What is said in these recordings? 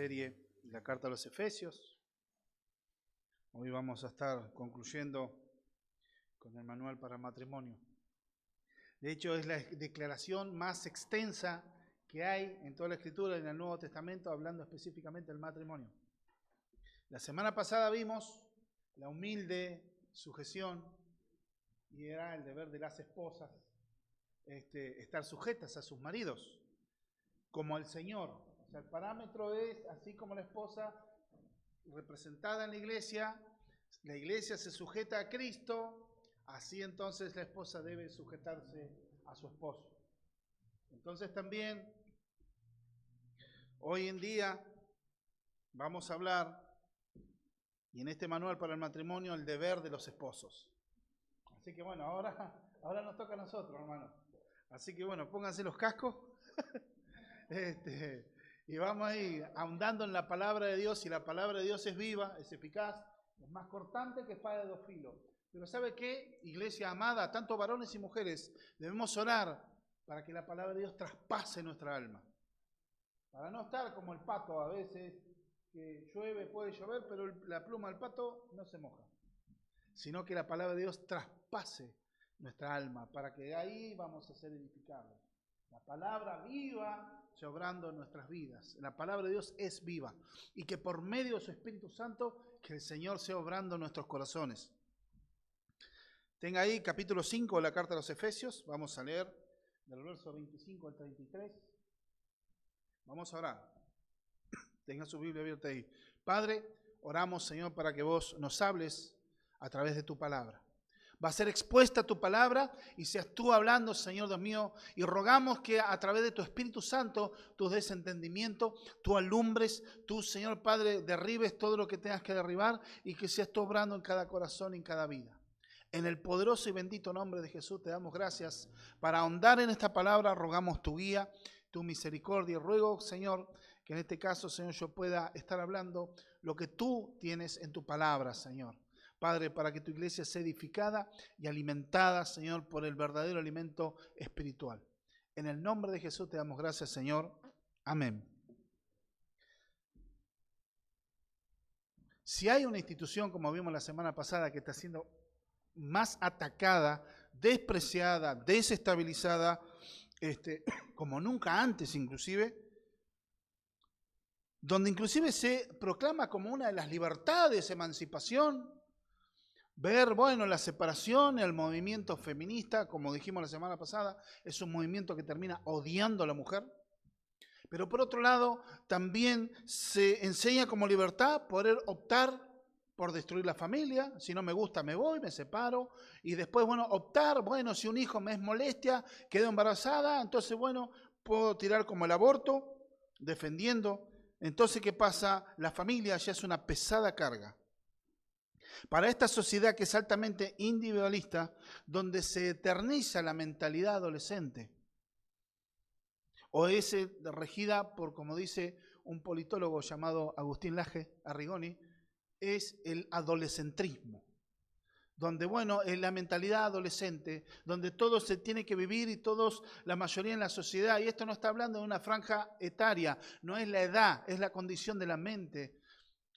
serie de la Carta a los Efesios. Hoy vamos a estar concluyendo con el manual para matrimonio. De hecho, es la declaración más extensa que hay en toda la Escritura, en el Nuevo Testamento, hablando específicamente del matrimonio. La semana pasada vimos la humilde sujeción, y era el deber de las esposas estar sujetas a sus maridos, como al Señor. O sea, el parámetro es, así como la esposa representada en la iglesia se sujeta a Cristo, así entonces la esposa debe sujetarse a su esposo. Entonces también, hoy en día, vamos a hablar, y en este manual para el matrimonio, el deber de los esposos. Así que bueno, ahora nos toca a nosotros, hermano. Así que bueno, pónganse los cascos y vamos a ir ahondando en la palabra de Dios. Y la palabra de Dios es viva, es eficaz, es más cortante que espada de dos filos. Pero ¿sabe qué? Iglesia amada, tanto varones y mujeres, debemos orar para que la palabra de Dios traspase nuestra alma. Para no estar como el pato a veces, que llueve, puede llover, pero la pluma del pato no se moja. Sino que la palabra de Dios traspase nuestra alma, para que de ahí vamos a ser edificados. La palabra viva se obrando en nuestras vidas. La palabra de Dios es viva. Y que por medio de su Espíritu Santo, que el Señor sea obrando en nuestros corazones. Tenga ahí capítulo 5 de la Carta a los Efesios. Vamos a leer del verso 25 al 33. Vamos a orar. Tenga su Biblia abierta ahí. Padre, oramos, Señor, para que vos nos hables a través de tu palabra. Va a ser expuesta tu palabra y seas tú hablando, Señor Dios mío, y rogamos que a través de tu Espíritu Santo tú des entendimiento, tú alumbres, tú, Señor Padre, derribes todo lo que tengas que derribar y que seas tú obrando en cada corazón y en cada vida. En el poderoso y bendito nombre de Jesús te damos gracias. Para ahondar en esta palabra rogamos tu guía, tu misericordia. Y ruego, Señor, que en este caso, Señor, yo pueda estar hablando lo que tú tienes en tu palabra, Señor. Padre, para que tu iglesia sea edificada y alimentada, Señor, por el verdadero alimento espiritual. En el nombre de Jesús te damos gracias, Señor. Amén. Si hay una institución, como vimos la semana pasada, que está siendo más atacada, despreciada, desestabilizada, como nunca antes inclusive, donde inclusive se proclama como una de las libertades, emancipación, ver, bueno, la separación, el movimiento feminista, como dijimos la semana pasada, es un movimiento que termina odiando a la mujer. Pero por otro lado, también se enseña como libertad poder optar por destruir la familia. Si no me gusta, me voy, me separo. Y después, bueno, optar, bueno, si un hijo me es molestia, quedo embarazada, entonces, bueno, puedo tirar como el aborto, defendiendo. Entonces, ¿qué pasa? La familia ya es una pesada carga. Para esta sociedad que es altamente individualista, donde se eterniza la mentalidad adolescente, o es regida por, como dice un politólogo llamado Agustín Laje Arrigoni, es el adolescentrismo, donde, bueno, es la mentalidad adolescente, donde todo se tiene que vivir y todos, la mayoría en la sociedad, y esto no está hablando de una franja etaria, no es la edad, es la condición de la mente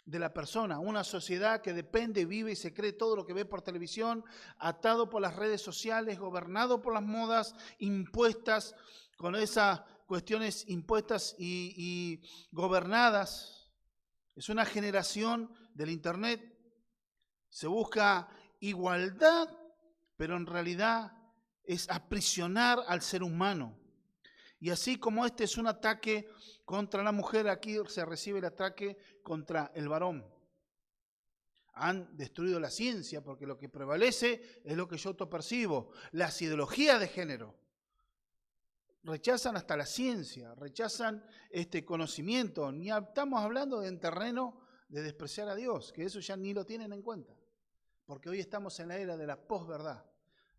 de la persona, una sociedad que depende, vive y se cree todo lo que ve por televisión, atado por las redes sociales, gobernado por las modas impuestas, con esas cuestiones impuestas y gobernadas. Es una generación del internet. Se busca igualdad, pero en realidad es aprisionar al ser humano. Y así como este es un ataque contra la mujer, aquí se recibe el ataque contra el varón. Han destruido la ciencia porque lo que prevalece es lo que yo autopercibo, las ideologías de género. Rechazan hasta la ciencia, rechazan este conocimiento. Ni estamos hablando de en terreno de despreciar a Dios, que eso ya ni lo tienen en cuenta. Porque hoy estamos en la era de la posverdad.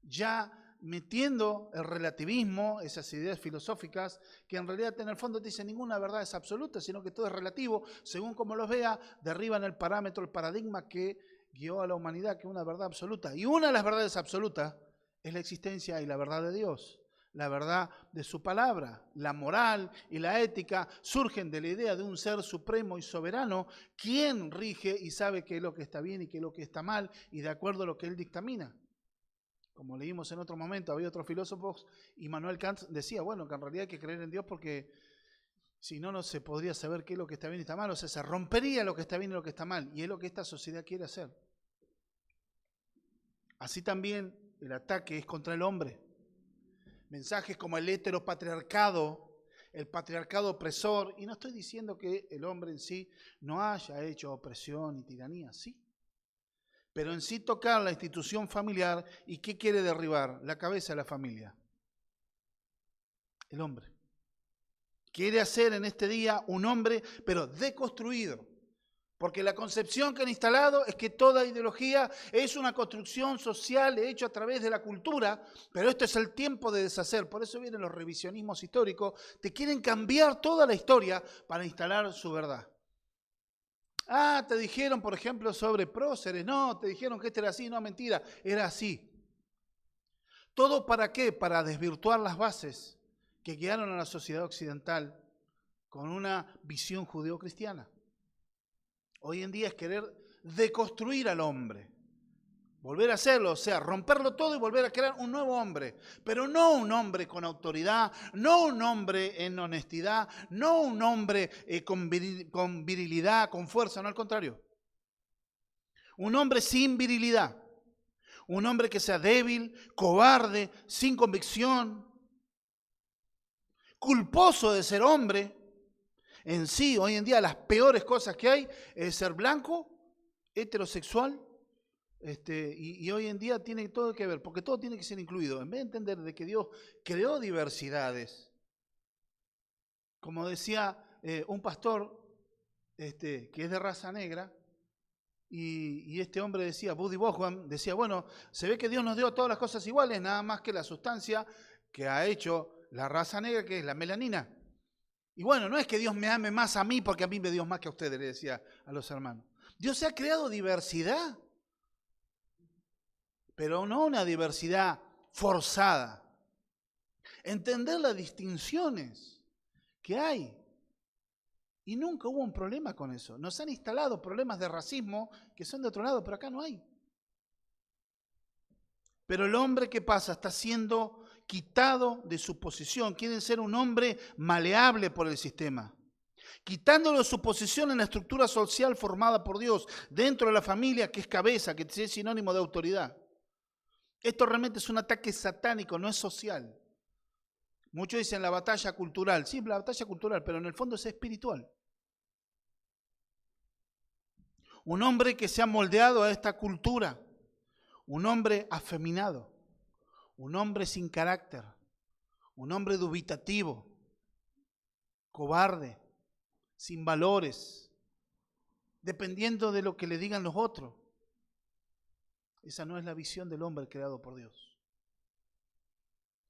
Ya metiendo el relativismo, esas ideas filosóficas, que en realidad en el fondo te dicen ninguna verdad es absoluta, sino que todo es relativo, según como los vea, derriban el parámetro, el paradigma que guió a la humanidad, que es una verdad absoluta. Y una de las verdades absolutas es la existencia y la verdad de Dios. la verdad de su palabra. La moral y la ética surgen de la idea de un ser supremo y soberano, quien rige y sabe qué es lo que está bien y qué es lo que está mal, y de acuerdo a lo que él dictamina. Como leímos en otro momento, había otros filósofos, y Immanuel Kant decía, bueno, que en realidad hay que creer en Dios porque si no, no se podría saber qué es lo que está bien y está mal, o sea, se rompería lo que está bien y lo que está mal, y es lo que esta sociedad quiere hacer. Así también el ataque es contra el hombre. Mensajes como el heteropatriarcado, el patriarcado opresor, y no estoy diciendo que el hombre en sí no haya hecho opresión y tiranía, sí, pero en sí tocar la institución familiar. ¿Y qué quiere derribar? La cabeza de la familia. El hombre. Quiere hacer en este día un hombre, pero deconstruido. Porque la concepción que han instalado es que toda ideología es una construcción social hecha a través de la cultura, pero esto es el tiempo de deshacer. Por eso vienen los revisionismos históricos. Te quieren cambiar toda la historia para instalar su verdad. Ah, te dijeron, por ejemplo, sobre próceres. No, te dijeron que este era así. No, mentira, era así. ¿Todo para qué? Para desvirtuar las bases que guiaron a la sociedad occidental con una visión judeocristiana. Hoy en día es querer deconstruir al hombre, volver a hacerlo, o sea, romperlo todo y volver a crear un nuevo hombre, pero no un hombre con autoridad, no un hombre en honestidad, no un hombre con virilidad, con fuerza, no, al contrario. Un hombre sin virilidad, un hombre que sea débil, cobarde, sin convicción, culposo de ser hombre. En sí, hoy en día las peores cosas que hay es ser blanco, heterosexual, y hoy en día tiene todo que ver, porque todo tiene que ser incluido. En vez de entender de que Dios creó diversidades, como decía un pastor que es de raza negra, y este hombre decía, Buddy Boham, decía, bueno, se ve que Dios nos dio todas las cosas iguales, nada más que la sustancia que ha hecho la raza negra, que es la melanina. Y bueno, no es que Dios me ame más a mí porque a mí me dio más que a ustedes, le decía a los hermanos. Dios se ha creado diversidad, pero no una diversidad forzada. Entender las distinciones que hay. Y nunca hubo un problema con eso. Nos han instalado problemas de racismo que son de otro lado, pero acá no hay. Pero el hombre, ¿qué pasa? Está siendo quitado de su posición. Quieren ser un hombre maleable por el sistema. Quitándole su posición en la estructura social formada por Dios, dentro de la familia, que es cabeza, que es sinónimo de autoridad. Esto realmente es un ataque satánico, no es social. Muchos dicen la batalla cultural. Sí, la batalla cultural, pero en el fondo es espiritual. Un hombre que se ha moldeado a esta cultura. Un hombre afeminado. Un hombre sin carácter. Un hombre dubitativo. Cobarde. Sin valores. Dependiendo de lo que le digan los otros. Esa no es la visión del hombre creado por Dios.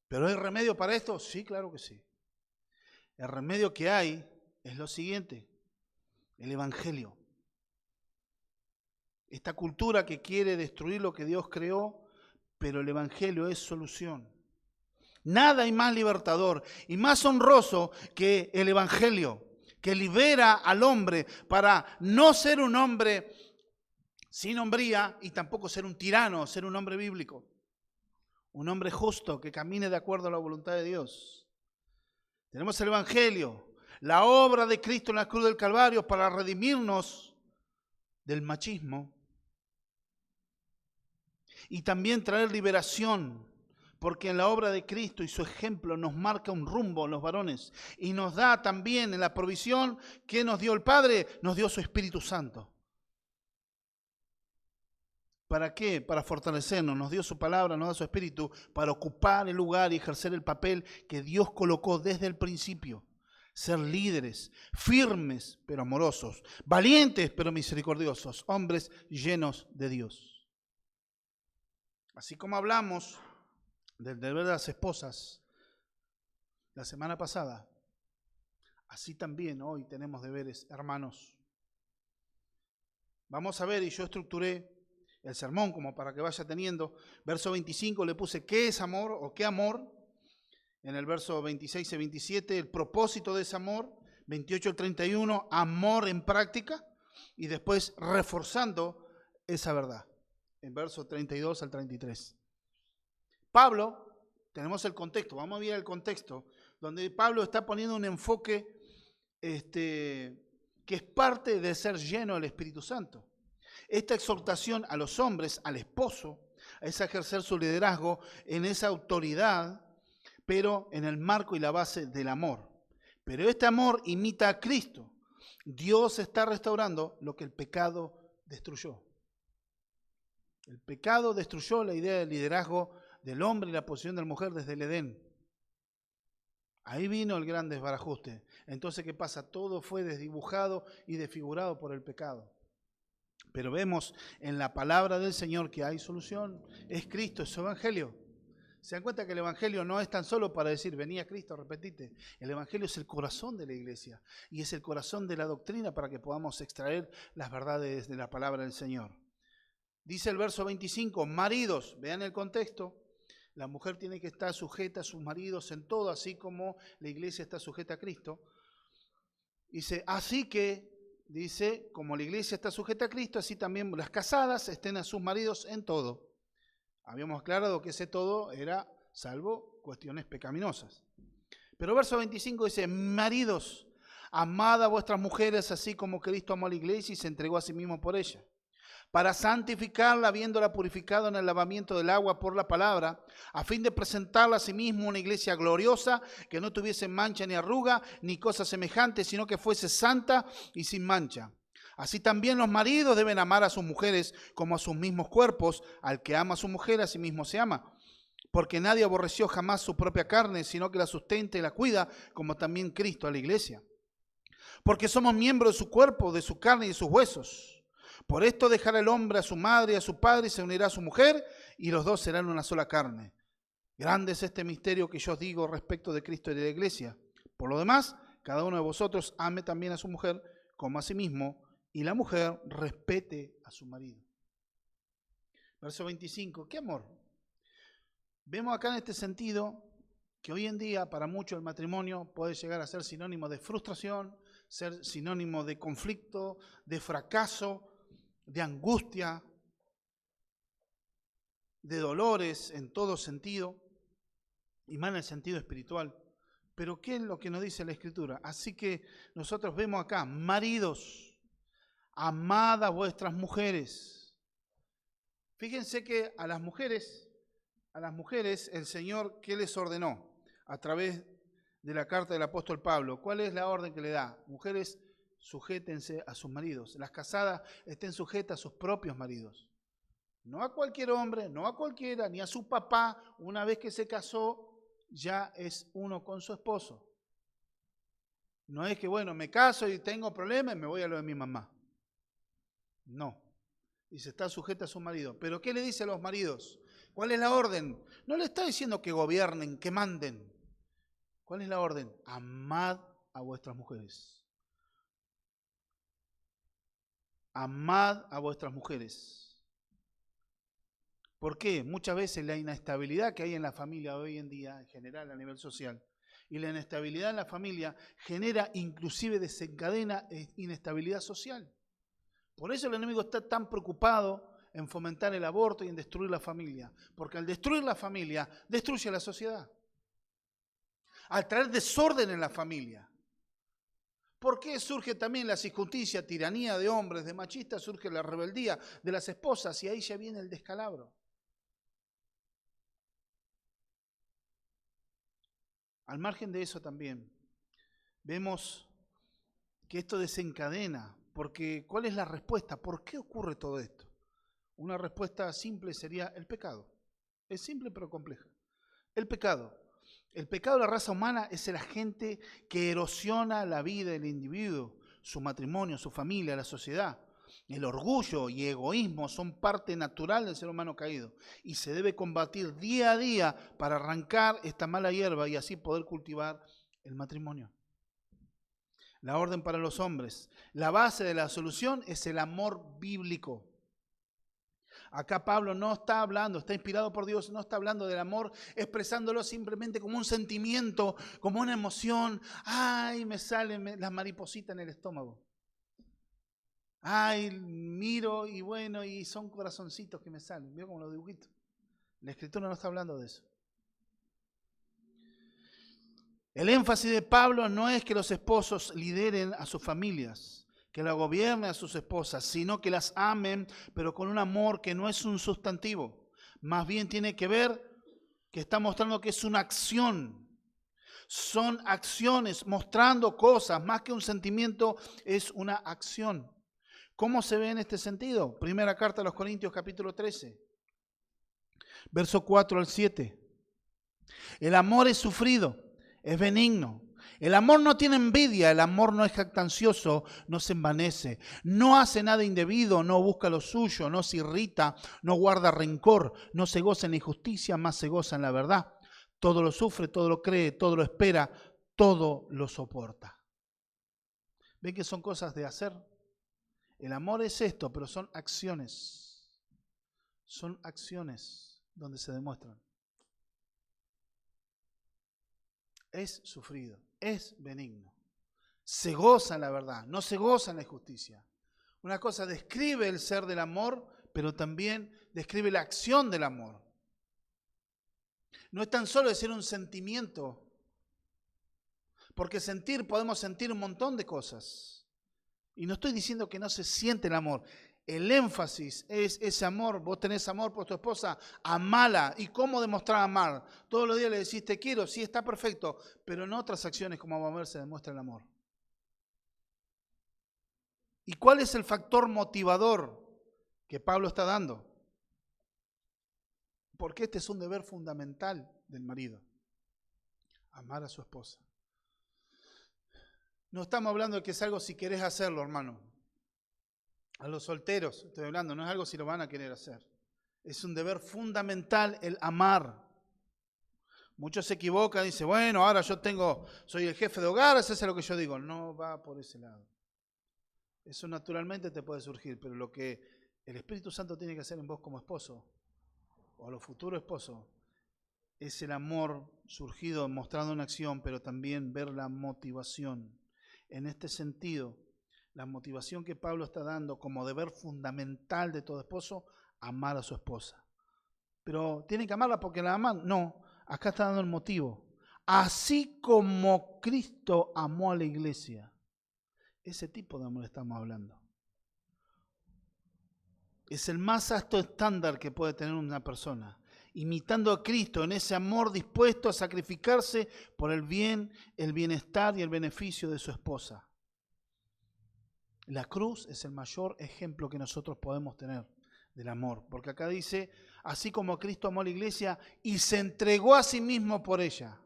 ¿Pero hay remedio para esto? Sí, claro que sí. El remedio que hay es lo siguiente: el Evangelio. Esta cultura que quiere destruir lo que Dios creó, pero el Evangelio es solución. Nada hay más libertador y más honroso que el Evangelio, que libera al hombre para no ser un hombre sin hombría y tampoco ser un tirano, ser un hombre bíblico. Un hombre justo que camine de acuerdo a la voluntad de Dios. Tenemos el Evangelio, la obra de Cristo en la cruz del Calvario para redimirnos del machismo y también traer liberación, porque en la obra de Cristo y su ejemplo nos marca un rumbo a los varones y nos da también en la provisión que nos dio el Padre, nos dio su Espíritu Santo. ¿Para qué? Para fortalecernos. Nos dio su palabra, nos da su espíritu para ocupar el lugar y ejercer el papel que Dios colocó desde el principio. Ser líderes, firmes pero amorosos, valientes pero misericordiosos, hombres llenos de Dios. Así como hablamos del deber de las esposas la semana pasada, así también hoy tenemos deberes, hermanos. Vamos a ver, y yo estructuré el sermón como para que vaya teniendo. Verso 25 le puse ¿qué es amor o qué amor? en el verso 26 y 27, el propósito de ese amor, 28 al 31, amor en práctica, y después reforzando esa verdad, en verso 32 al 33. Pablo, tenemos el contexto, vamos a ver el contexto, donde Pablo está poniendo un enfoque que es parte de ser lleno del Espíritu Santo. Esta exhortación a los hombres, al esposo, es ejercer su liderazgo en esa autoridad, pero en el marco y la base del amor. Pero este amor imita a Cristo. Dios está restaurando lo que el pecado destruyó. El pecado destruyó la idea del liderazgo del hombre y la posición de la mujer desde el Edén. Ahí vino el gran desbarajuste. Entonces, ¿qué pasa? Todo fue desdibujado y desfigurado por el pecado. Pero vemos en la palabra del Señor que hay solución. Es Cristo, es su evangelio. ¿Se dan cuenta que el evangelio no es tan solo para decir, venía Cristo, repetite? El evangelio es el corazón de la iglesia y es el corazón de la doctrina para que podamos extraer las verdades de la palabra del Señor. Dice el verso 25, maridos, vean el contexto. La mujer tiene que estar sujeta a sus maridos en todo, así como la iglesia está sujeta a Cristo. Dice, así que, dice, como la iglesia está sujeta a Cristo, así también las casadas estén a sus maridos en todo. Habíamos aclarado que ese todo era salvo cuestiones pecaminosas. Pero verso 25 dice, maridos, amad a vuestras mujeres así como Cristo amó a la iglesia y se entregó a sí mismo por ella, para santificarla, habiéndola purificado en el lavamiento del agua por la palabra, a fin de presentarla a sí mismo una iglesia gloriosa, que no tuviese mancha ni arruga, ni cosa semejante, sino que fuese santa y sin mancha. Así también los maridos deben amar a sus mujeres como a sus mismos cuerpos. Al que ama a su mujer, a sí mismo se ama. Porque nadie aborreció jamás su propia carne, sino que la sustenta y la cuida, como también Cristo a la iglesia. Porque somos miembros de su cuerpo, de su carne y de sus huesos. Por esto dejará el hombre a su madre y a su padre y se unirá a su mujer, y los dos serán una sola carne. Grande es este misterio que yo os digo respecto de Cristo y de la iglesia. Por lo demás, cada uno de vosotros ame también a su mujer como a sí mismo, y la mujer respete a su marido. Verso 25, ¿qué amor? Vemos acá en este sentido que hoy en día para muchos el matrimonio puede llegar a ser sinónimo de frustración, ser sinónimo de conflicto, de fracaso, de angustia, de dolores en todo sentido, y más en el sentido espiritual. Pero ¿qué es lo que nos dice la Escritura? Así que nosotros vemos acá, maridos, amad a vuestras mujeres. Fíjense que a las mujeres el Señor, ¿qué les ordenó? A través de la carta del apóstol Pablo. ¿Cuál es la orden que le da? Mujeres, sujétense a sus maridos. Las casadas estén sujetas a sus propios maridos. No a cualquier hombre, no a cualquiera, ni a su papá. Una vez que se casó, ya es uno con su esposo. No es que, bueno, me caso y tengo problemas y me voy a lo de mi mamá. No. Dice, está sujeta a su marido. ¿Pero qué le dice a los maridos? ¿Cuál es la orden? No le está diciendo que gobiernen, que manden. ¿Cuál es la orden? Amad a vuestras mujeres. Amad a vuestras mujeres. ¿Por qué? Muchas veces la inestabilidad que hay en la familia hoy en día, en general a nivel social, y la inestabilidad en la familia genera, inclusive desencadena inestabilidad social. Por eso el enemigo está tan preocupado en fomentar el aborto y en destruir la familia. Porque al destruir la familia, destruye la sociedad. Al traer desorden en la familia. ¿Por qué surge también la injusticia, tiranía de hombres, de machistas? Surge la rebeldía de las esposas y ahí ya viene el descalabro. Al margen de eso también, vemos que esto desencadena. Porque, ¿cuál es la respuesta? ¿Por qué ocurre todo esto? Una respuesta simple sería el pecado. Es simple pero compleja. El pecado. El pecado de la raza humana es el agente que erosiona la vida del individuo, su matrimonio, su familia, la sociedad. El orgullo y egoísmo son parte natural del ser humano caído y se debe combatir día a día para arrancar esta mala hierba y así poder cultivar el matrimonio. La orden para los hombres. La base de la solución es el amor bíblico. Acá Pablo no está hablando, está inspirado por Dios, no está hablando del amor, expresándolo simplemente como un sentimiento, como una emoción. Ay, me salen las maripositas en el estómago. Ay, miro y bueno, y son corazoncitos que me salen. Veo como los dibujitos. La Escritura no está hablando de eso. El énfasis de Pablo no es que los esposos lideren a sus familias, que la gobiernen a sus esposas, sino que las amen, pero con un amor que no es un sustantivo. Más bien tiene que ver que está mostrando que es una acción. Son acciones, mostrando cosas, más que un sentimiento, es una acción. ¿Cómo se ve en este sentido? Primera carta a los Corintios, capítulo 13, verso 4 al 7. El amor es sufrido, es benigno. El amor no tiene envidia, el amor no es jactancioso, no se envanece, no hace nada indebido, no busca lo suyo, no se irrita, no guarda rencor, no se goza en la injusticia, más se goza en la verdad. Todo lo sufre, todo lo cree, todo lo espera, todo lo soporta. ¿Ven que son cosas de hacer? El amor es esto, pero son acciones. Son acciones donde se demuestran. Es sufrido, es benigno. Se goza en la verdad, no se goza en la injusticia. Una cosa describe el ser del amor, pero también describe la acción del amor. No es tan solo decir un sentimiento, porque podemos sentir un montón de cosas. Y no estoy diciendo que no se siente el amor. El énfasis es ese amor. Vos tenés amor por tu esposa, amala. ¿Y cómo demostrar amar? Todos los días le decís te quiero, sí, está perfecto, pero en otras acciones como vamos a ver se demuestra el amor. ¿Y cuál es el factor motivador que Pablo está dando? Porque este es un deber fundamental del marido, amar a su esposa. No estamos hablando de que es algo si querés hacerlo, hermano. A los solteros estoy hablando, no es algo si lo van a querer hacer. Es un deber fundamental el amar. Muchos se equivocan y dicen, bueno, ahora soy el jefe de hogar, eso es lo que yo digo. No va por ese lado. Eso naturalmente te puede surgir, pero lo que el Espíritu Santo tiene que hacer en vos como esposo, o a los futuros esposos, es el amor surgido mostrando una acción, pero también ver la motivación. En este sentido, la motivación que Pablo está dando como deber fundamental de todo esposo, amar a su esposa. Pero ¿tiene que amarla porque la aman? No, acá está dando el motivo. Así como Cristo amó a la iglesia. Ese tipo de amor estamos hablando. Es el más alto estándar que puede tener una persona. Imitando a Cristo en ese amor dispuesto a sacrificarse por el bien, el bienestar y el beneficio de su esposa. La cruz es el mayor ejemplo que nosotros podemos tener del amor. Porque acá dice, así como Cristo amó a la iglesia y se entregó a sí mismo por ella.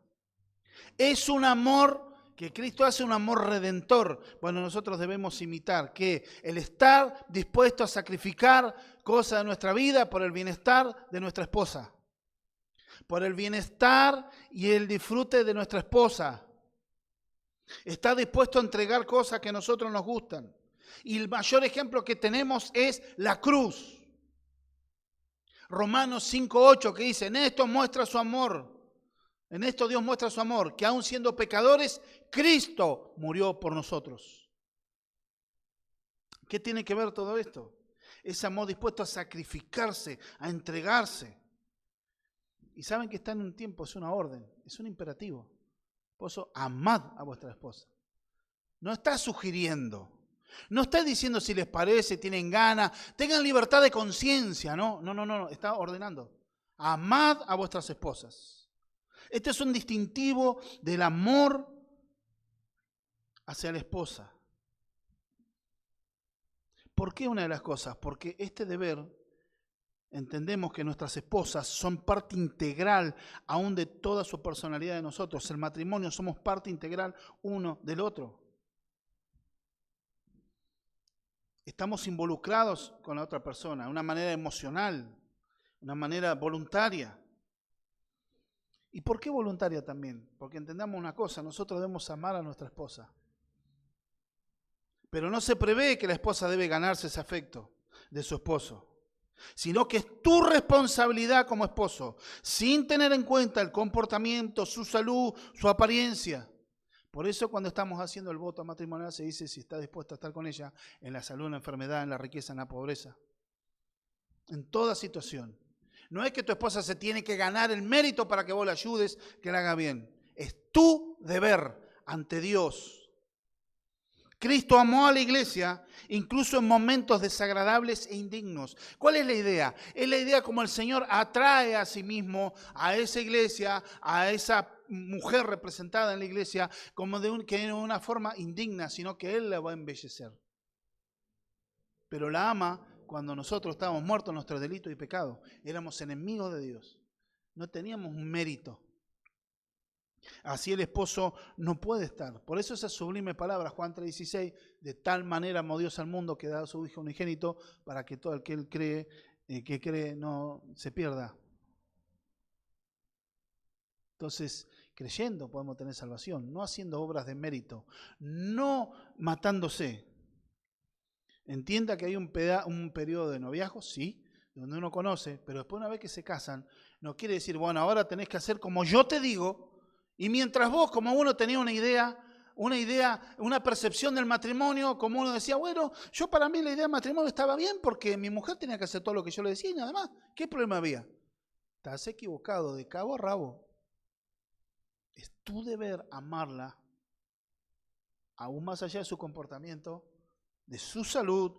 Es un amor que Cristo hace, un amor redentor. Bueno, nosotros debemos imitar que el estar dispuesto a sacrificar cosas de nuestra vida por el bienestar de nuestra esposa. Por el bienestar y el disfrute de nuestra esposa. Está dispuesto a entregar cosas que a nosotros nos gustan. Y el mayor ejemplo que tenemos es la cruz. Romanos 5:8 que dice, en esto muestra su amor. En esto Dios muestra su amor, que aun siendo pecadores, Cristo murió por nosotros. ¿Qué tiene que ver todo esto? Ese amor dispuesto a sacrificarse, a entregarse. Y saben que está en un tiempo, es una orden, es un imperativo. Esposo, amad a vuestra esposa. No está sugiriendo. No está diciendo si les parece, tienen ganas, tengan libertad de conciencia, no, está ordenando. Amad a vuestras esposas. Este es un distintivo del amor hacia la esposa. ¿Por qué una de las cosas? Porque este deber, entendemos que nuestras esposas son parte integral aún de toda su personalidad de nosotros. El matrimonio somos parte integral uno del otro. Estamos involucrados con la otra persona de una manera emocional, de una manera voluntaria. ¿Y por qué voluntaria también? Porque entendamos una cosa, nosotros debemos amar a nuestra esposa. Pero no se prevé que la esposa debe ganarse ese afecto de su esposo. sino que es tu responsabilidad como esposo, sin tener en cuenta el comportamiento, su salud, su apariencia. Por eso cuando estamos haciendo el voto matrimonial se dice si está dispuesto a estar con ella en la salud, en la enfermedad, en la riqueza, en la pobreza. En toda situación. No es que tu esposa se tiene que ganar el mérito para que vos la ayudes, que la haga bien. Es tu deber ante Dios. Cristo amó a la iglesia incluso en momentos desagradables e indignos. ¿Cuál es la idea? Es la idea como el Señor atrae a sí mismo a esa iglesia, a esa mujer representada en la iglesia, como que de una forma indigna, sino que Él la va a embellecer. Pero la ama cuando nosotros estábamos muertos en nuestros delitos y pecados. Éramos enemigos de Dios. No teníamos un mérito. Así el esposo no puede estar. Por eso esa sublime palabra, Juan 3:16, de tal manera amó Dios al mundo que da a su Hijo unigénito para que todo el que Él cree no se pierda. Entonces, creyendo podemos tener salvación, no haciendo obras de mérito, no matándose. Entienda que hay un periodo de noviazgo, sí, donde uno conoce, pero después una vez que se casan, no quiere decir, bueno, ahora tenés que hacer como yo te digo. Y mientras vos, como uno tenía una idea, una percepción del matrimonio, como uno decía, bueno, yo para mí la idea del matrimonio estaba bien porque mi mujer tenía que hacer todo lo que yo le decía y nada más. ¿Qué problema había? Estás equivocado de cabo a rabo. Es tu deber amarla, aún más allá de su comportamiento, de su salud,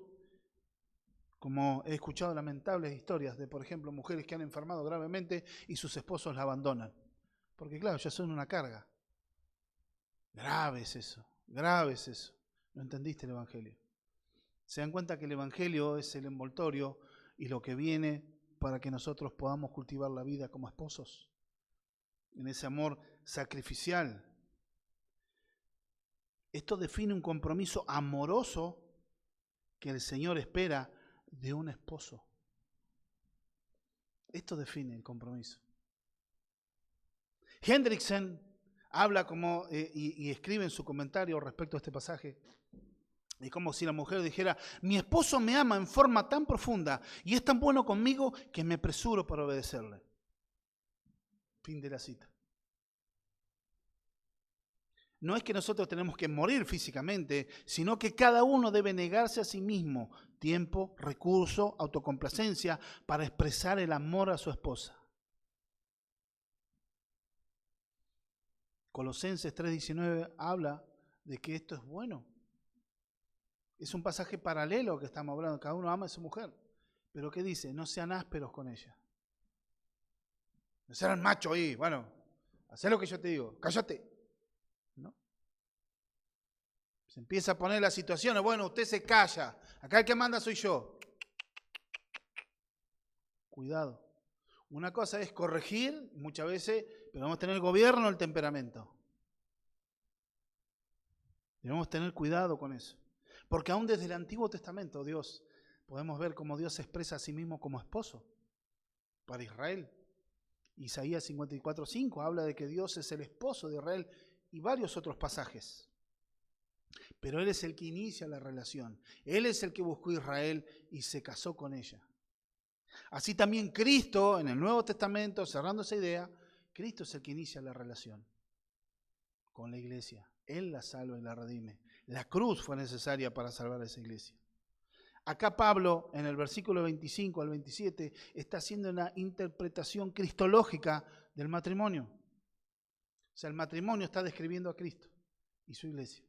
como he escuchado lamentables historias de, por ejemplo, mujeres que han enfermado gravemente y sus esposos la abandonan. Porque claro, ya son una carga. Grave es eso, grave es eso. No entendiste el Evangelio. Se dan cuenta que el Evangelio es el envoltorio y lo que viene para que nosotros podamos cultivar la vida como esposos. En ese amor sacrificial. Esto define un compromiso amoroso que el Señor espera de un esposo. Esto define el compromiso. Hendrickson habla y escribe en su comentario respecto a este pasaje, es como si la mujer dijera, mi esposo me ama en forma tan profunda y es tan bueno conmigo que me apresuro para obedecerle. Fin de la cita. No es que nosotros tenemos que morir físicamente, sino que cada uno debe negarse a sí mismo tiempo, recurso, autocomplacencia para expresar el amor a su esposa. Colosenses 3:19 habla de que esto es bueno. Es un pasaje paralelo que estamos hablando. Cada uno ama a su mujer. Pero ¿qué dice? No sean ásperos con ella. No sean macho ahí. Bueno, haz lo que yo te digo. Cállate. ¿No? Se empieza a poner la situación. Bueno, usted se calla. Acá el que manda soy yo. Cuidado. Una cosa es corregir, muchas veces, pero debemos tener el gobierno, el temperamento. Debemos tener cuidado con eso. Porque aún desde el Antiguo Testamento, podemos ver cómo Dios se expresa a sí mismo como esposo para Israel. Isaías 54:5 habla de que Dios es el esposo de Israel y varios otros pasajes. Pero Él es el que inicia la relación. Él es el que buscó a Israel y se casó con ella. Así también Cristo, en el Nuevo Testamento, cerrando esa idea, Cristo es el que inicia la relación con la iglesia. Él la salva y la redime. La cruz fue necesaria para salvar a esa iglesia. Acá Pablo, en el versículo 25 al 27, está haciendo una interpretación cristológica del matrimonio. O sea, el matrimonio está describiendo a Cristo y su iglesia.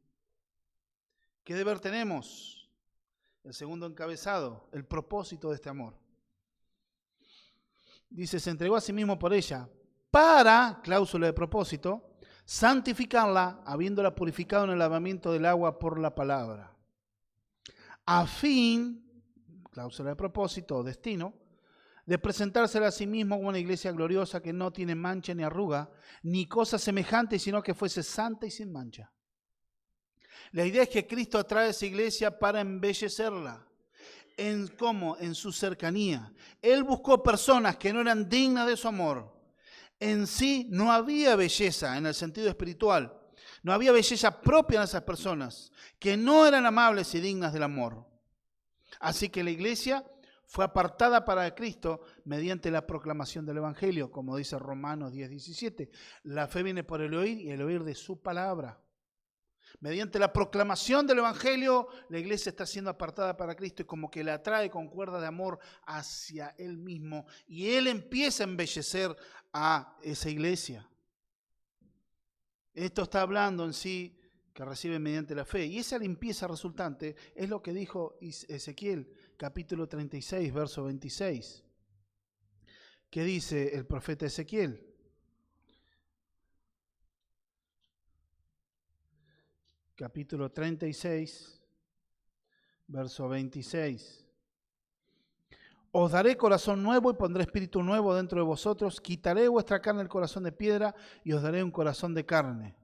¿Qué deber tenemos? El segundo encabezado, el propósito de este amor. Dice, se entregó a sí mismo por ella, para, cláusula de propósito, santificarla, habiéndola purificado en el lavamiento del agua por la palabra. A fin, cláusula de propósito o destino, de presentársela a sí mismo como una iglesia gloriosa que no tiene mancha ni arruga, ni cosa semejante, sino que fuese santa y sin mancha. La idea es que Cristo atrae a esa iglesia para embellecerla. ¿Cómo? En su cercanía. Él buscó personas que no eran dignas de su amor. En sí no había belleza en el sentido espiritual. No había belleza propia en esas personas que no eran amables y dignas del amor. Así que la iglesia fue apartada para Cristo mediante la proclamación del Evangelio, como dice Romanos 10:17. La fe viene por el oír y el oír de su palabra. Mediante la proclamación del Evangelio, la iglesia está siendo apartada para Cristo y como que la atrae con cuerda de amor hacia Él mismo. Y Él empieza a embellecer a esa iglesia. Esto está hablando en sí que recibe mediante la fe. Y esa limpieza resultante es lo que dijo Ezequiel, capítulo 36, verso 26. ¿Qué dice el profeta Ezequiel? Capítulo 36, verso 26. Os daré corazón nuevo y pondré espíritu nuevo dentro de vosotros. Quitaré vuestra carne el corazón de piedra y os daré un corazón de carne.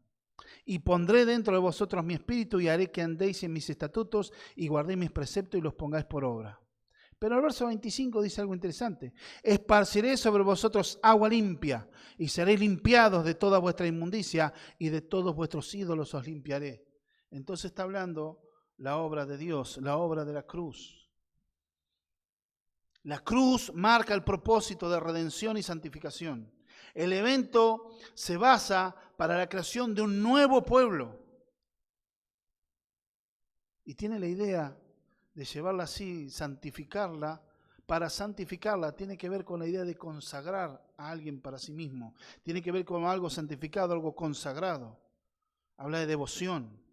Y pondré dentro de vosotros mi espíritu y haré que andéis en mis estatutos y guardéis mis preceptos y los pongáis por obra. Pero el verso 25 dice algo interesante. Esparciré sobre vosotros agua limpia y seréis limpiados de toda vuestra inmundicia y de todos vuestros ídolos os limpiaré. Entonces está hablando la obra de Dios, la obra de la cruz. La cruz marca el propósito de redención y santificación. El evento se basa para la creación de un nuevo pueblo. Y tiene la idea de llevarla así, santificarla. Para santificarla tiene que ver con la idea de consagrar a alguien para sí mismo. Tiene que ver con algo santificado, algo consagrado. Habla de devoción.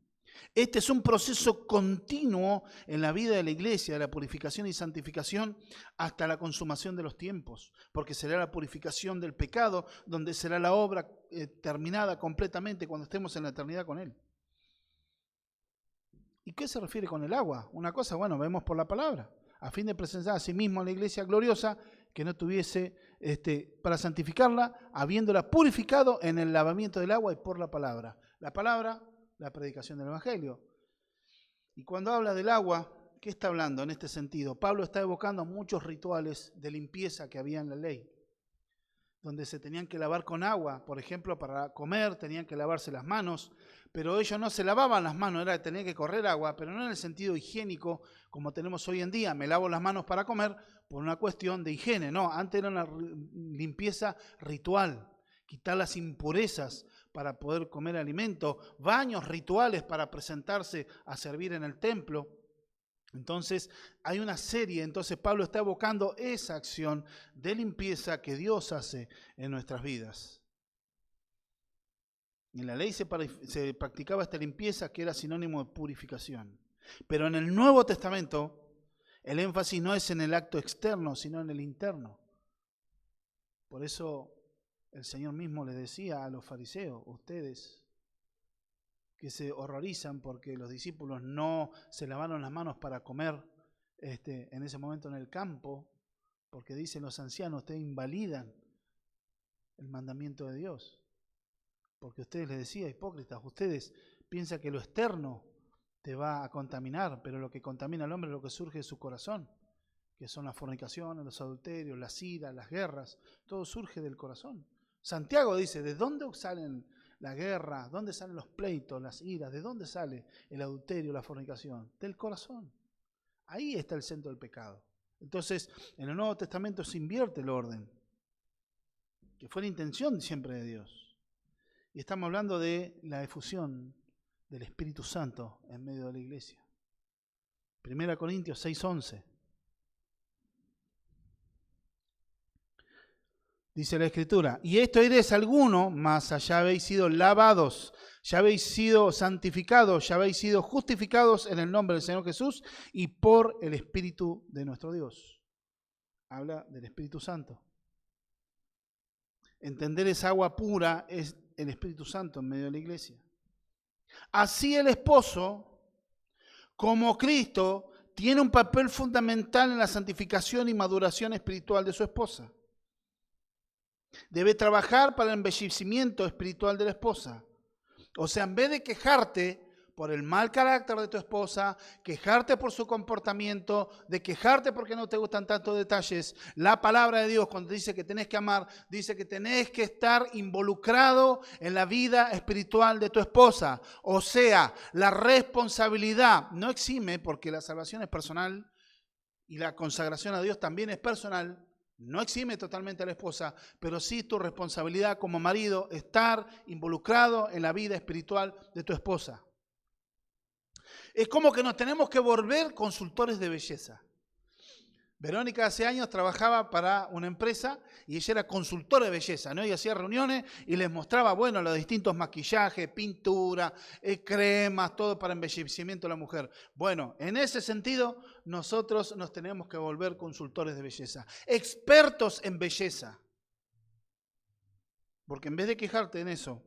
Este es un proceso continuo en la vida de la iglesia, de la purificación y santificación hasta la consumación de los tiempos, porque será la purificación del pecado, donde será la obra terminada completamente cuando estemos en la eternidad con Él. ¿Y qué se refiere con el agua? Una cosa, bueno, vemos por la palabra, a fin de presentar a sí mismo a la iglesia gloriosa, que no tuviese, para santificarla, habiéndola purificado en el lavamiento del agua y por la palabra. La palabra, la predicación del Evangelio. Y cuando habla del agua, ¿qué está hablando en este sentido? Pablo está evocando muchos rituales de limpieza que había en la ley, donde se tenían que lavar con agua, por ejemplo, para comer tenían que lavarse las manos, pero ellos no se lavaban las manos, era que tenía que correr agua, pero no en el sentido higiénico como tenemos hoy en día, me lavo las manos para comer por una cuestión de higiene, no, antes era una limpieza ritual, quitar las impurezas para poder comer alimento, baños rituales para presentarse a servir en el templo. Entonces hay una serie, entonces Pablo está evocando esa acción de limpieza que Dios hace en nuestras vidas. En la ley se practicaba esta limpieza que era sinónimo de purificación. Pero en el Nuevo Testamento el énfasis no es en el acto externo, sino en el interno. Por eso el Señor mismo les decía a los fariseos, ustedes que se horrorizan porque los discípulos no se lavaron las manos para comer en ese momento en el campo, porque dicen los ancianos, ustedes invalidan el mandamiento de Dios. Porque ustedes les decía, hipócritas, ustedes piensan que lo externo te va a contaminar, pero lo que contamina al hombre es lo que surge de su corazón, que son las fornicaciones, los adulterios, las iras, las guerras, todo surge del corazón. Santiago dice, ¿de dónde salen la guerra? ¿Dónde salen los pleitos, las iras? ¿De dónde sale el adulterio, la fornicación? Del corazón. Ahí está el centro del pecado. Entonces, en el Nuevo Testamento se invierte el orden, que fue la intención siempre de Dios. Y estamos hablando de la efusión del Espíritu Santo en medio de la iglesia. 1 Corintios 6:11. Dice la Escritura, y esto eres alguno, mas ya habéis sido lavados, ya habéis sido santificados, ya habéis sido justificados en el nombre del Señor Jesús y por el Espíritu de nuestro Dios. Habla del Espíritu Santo. Entender esa agua pura es el Espíritu Santo en medio de la iglesia. Así el esposo, como Cristo, tiene un papel fundamental en la santificación y maduración espiritual de su esposa. Debe trabajar para el embellecimiento espiritual de la esposa. O sea, en vez de quejarte por el mal carácter de tu esposa, quejarte por su comportamiento, de quejarte porque no te gustan tantos detalles, la palabra de Dios cuando dice que tenés que amar, dice que tenés que estar involucrado en la vida espiritual de tu esposa. O sea, la responsabilidad no exime porque la salvación es personal y la consagración a Dios también es personal, no exime totalmente a la esposa, pero sí tu responsabilidad como marido estar involucrado en la vida espiritual de tu esposa. Es como que nos tenemos que volver consultores de belleza. Verónica hace años trabajaba para una empresa y ella era consultora de belleza, ¿no? Y hacía reuniones y les mostraba, bueno, los distintos maquillajes, pintura, cremas, todo para embellecimiento de la mujer. Bueno, en ese sentido, nosotros nos tenemos que volver consultores de belleza, expertos en belleza. Porque en vez de quejarte en eso,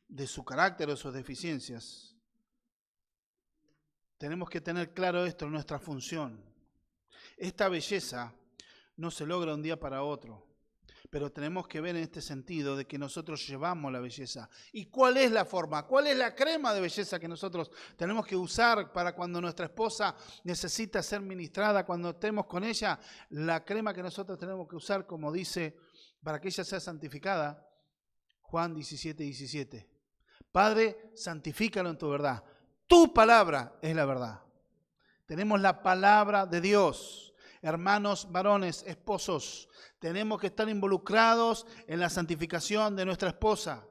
de su carácter o sus deficiencias, tenemos que tener claro esto, nuestra función. Esta belleza no se logra un día para otro, pero tenemos que ver en este sentido de que nosotros llevamos la belleza. ¿Y cuál es la forma? ¿Cuál es la crema de belleza que nosotros tenemos que usar para cuando nuestra esposa necesita ser ministrada, cuando estemos con ella? La crema que nosotros tenemos que usar, como dice, para que ella sea santificada, Juan 17:17. Padre, santifícalo en tu verdad. Tu palabra es la verdad. Tenemos la palabra de Dios. Hermanos, varones, esposos, tenemos que estar involucrados en la santificación de nuestra esposa.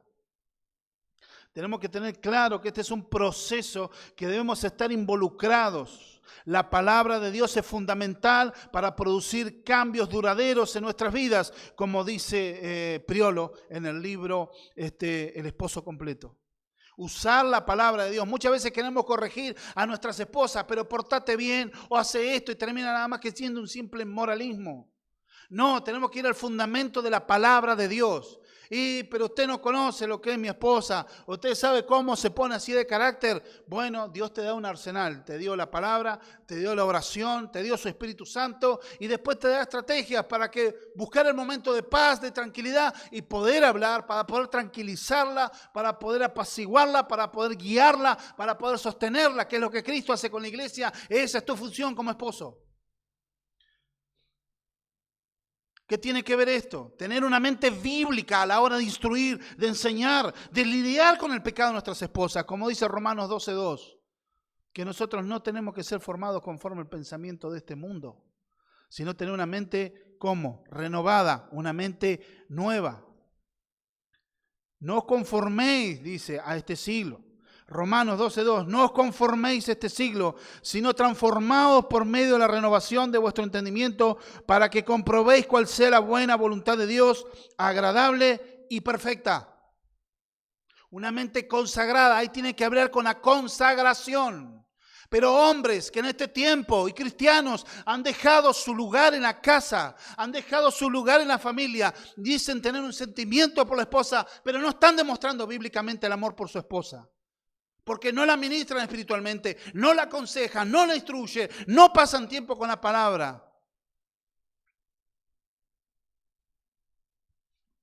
Tenemos que tener claro que este es un proceso que debemos estar involucrados. La palabra de Dios es fundamental para producir cambios duraderos en nuestras vidas, como dice Priolo en el libro El esposo completo. Usar la palabra de Dios. Muchas veces queremos corregir a nuestras esposas, pero portate bien o hace esto y termina nada más que siendo un simple moralismo. No, tenemos que ir al fundamento de la palabra de Dios. Pero usted no conoce lo que es mi esposa, usted sabe cómo se pone así de carácter. Bueno, Dios te da un arsenal, te dio la palabra, te dio la oración, te dio su Espíritu Santo y después te da estrategias para que buscar el momento de paz, de tranquilidad y poder hablar, para poder tranquilizarla, para poder apaciguarla, para poder guiarla, para poder sostenerla, que es lo que Cristo hace con la iglesia. Esa es tu función como esposo. ¿Qué tiene que ver esto? Tener una mente bíblica a la hora de instruir, de enseñar, de lidiar con el pecado de nuestras esposas, como dice Romanos 12:2, que nosotros no tenemos que ser formados conforme al pensamiento de este mundo, sino tener una mente, ¿cómo? Renovada, una mente nueva. No os conforméis, dice, a este siglo. Romanos 12:2, no os conforméis a este siglo, sino transformaos por medio de la renovación de vuestro entendimiento para que comprobéis cuál sea la buena voluntad de Dios, agradable y perfecta. Una mente consagrada, ahí tiene que hablar con la consagración. Pero hombres que en este tiempo y cristianos han dejado su lugar en la casa, han dejado su lugar en la familia, dicen tener un sentimiento por la esposa, pero no están demostrando bíblicamente el amor por su esposa. Porque no la ministran espiritualmente, no la aconsejan, no la instruyen, no pasan tiempo con la palabra.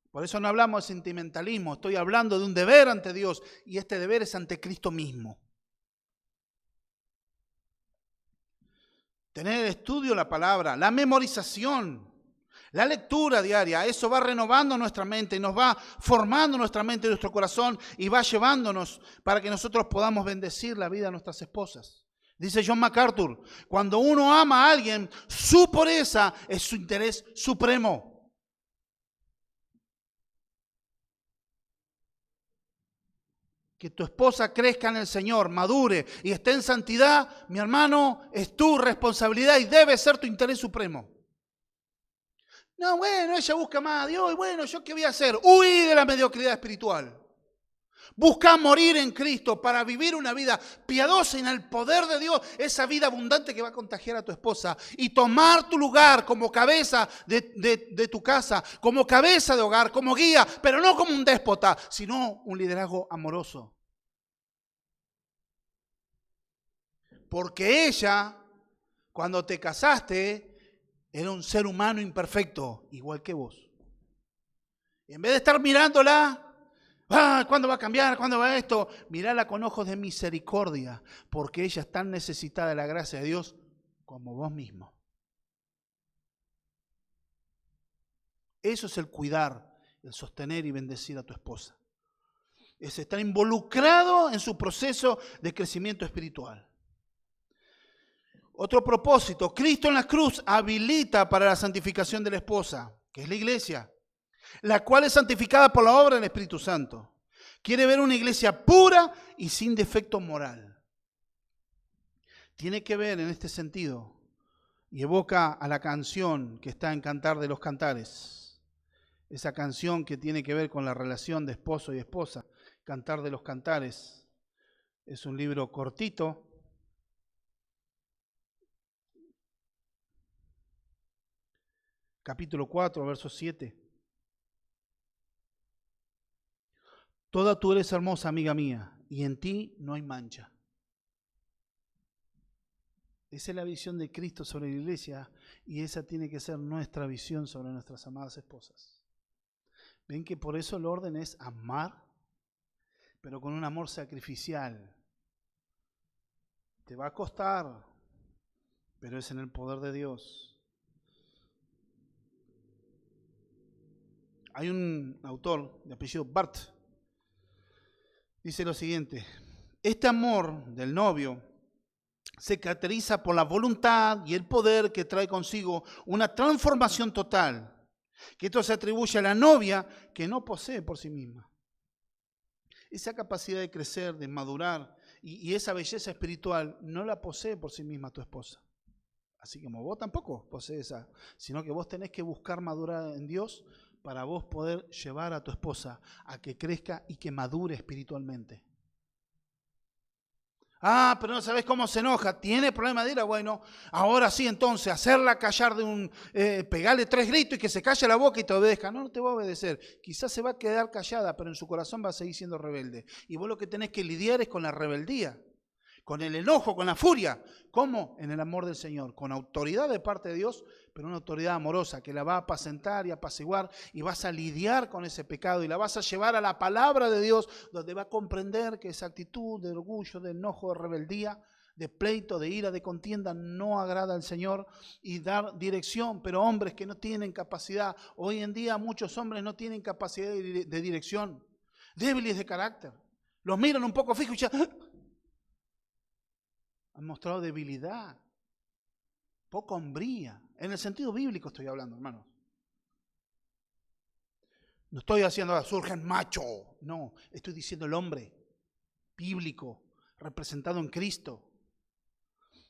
Por eso no hablamos de sentimentalismo, estoy hablando de un deber ante Dios y este deber es ante Cristo mismo. Tener el estudio de la palabra, la memorización, la lectura diaria, eso va renovando nuestra mente, nos va formando nuestra mente y nuestro corazón y va llevándonos para que nosotros podamos bendecir la vida de nuestras esposas. Dice John MacArthur, cuando uno ama a alguien, su pureza es su interés supremo. Que tu esposa crezca en el Señor, madure y esté en santidad, mi hermano, es tu responsabilidad y debe ser tu interés supremo. No, bueno, ella busca más a Dios y bueno, ¿yo qué voy a hacer? Huí de la mediocridad espiritual. Busca morir en Cristo para vivir una vida piadosa en el poder de Dios, esa vida abundante que va a contagiar a tu esposa y tomar tu lugar como cabeza de tu casa, como cabeza de hogar, como guía, pero no como un déspota, sino un liderazgo amoroso. Porque ella, cuando te casaste, era un ser humano imperfecto, igual que vos. Y en vez de estar mirándola, ¿cuándo va a cambiar? ¿Cuándo va esto? Mirala con ojos de misericordia, porque ella es tan necesitada de la gracia de Dios como vos mismo. Eso es el cuidar, el sostener y bendecir a tu esposa. Es estar involucrado en su proceso de crecimiento espiritual. Otro propósito, Cristo en la cruz habilita para la santificación de la esposa, que es la iglesia, la cual es santificada por la obra del Espíritu Santo. Quiere ver una iglesia pura y sin defecto moral. Tiene que ver en este sentido y evoca a la canción que está en Cantar de los Cantares. Esa canción que tiene que ver con la relación de esposo y esposa. Cantar de los Cantares es un libro cortito. Capítulo 4, verso 7. Toda tú eres hermosa, amiga mía, y en ti no hay mancha. Esa es la visión de Cristo sobre la iglesia y esa tiene que ser nuestra visión sobre nuestras amadas esposas. Ven que por eso el orden es amar, pero con un amor sacrificial. Te va a costar, pero es en el poder de Dios. Hay un autor de apellido Barth, dice lo siguiente: este amor del novio se caracteriza por la voluntad y el poder que trae consigo una transformación total, que esto se atribuye a la novia que no posee por sí misma. Esa capacidad de crecer, de madurar y esa belleza espiritual no la posee por sí misma tu esposa. Así como vos tampoco posees esa, sino que vos tenés que buscar madurar en Dios para vos poder llevar a tu esposa a que crezca y que madure espiritualmente. Ah, pero no sabés cómo se enoja, tiene problema de ira, bueno, ahora sí entonces, hacerla callar pegarle 3 gritos y que se calle la boca y te obedezca. No, no te va a obedecer, quizás se va a quedar callada, pero en su corazón va a seguir siendo rebelde. Y vos lo que tenés que lidiar es con la rebeldía, con el enojo, con la furia. ¿Cómo? En el amor del Señor, con autoridad de parte de Dios, pero una autoridad amorosa que la va a apacentar y apaciguar y vas a lidiar con ese pecado y la vas a llevar a la palabra de Dios, donde va a comprender que esa actitud de orgullo, de enojo, de rebeldía, de pleito, de ira, de contienda no agrada al Señor, y dar dirección. Pero hombres que no tienen capacidad, hoy en día muchos hombres no tienen capacidad de dirección, débiles de carácter, los miran un poco fijos y ya han mostrado debilidad, poca hombría. En el sentido bíblico estoy hablando, hermanos. No estoy haciendo surgen macho. No, estoy diciendo el hombre bíblico, representado en Cristo.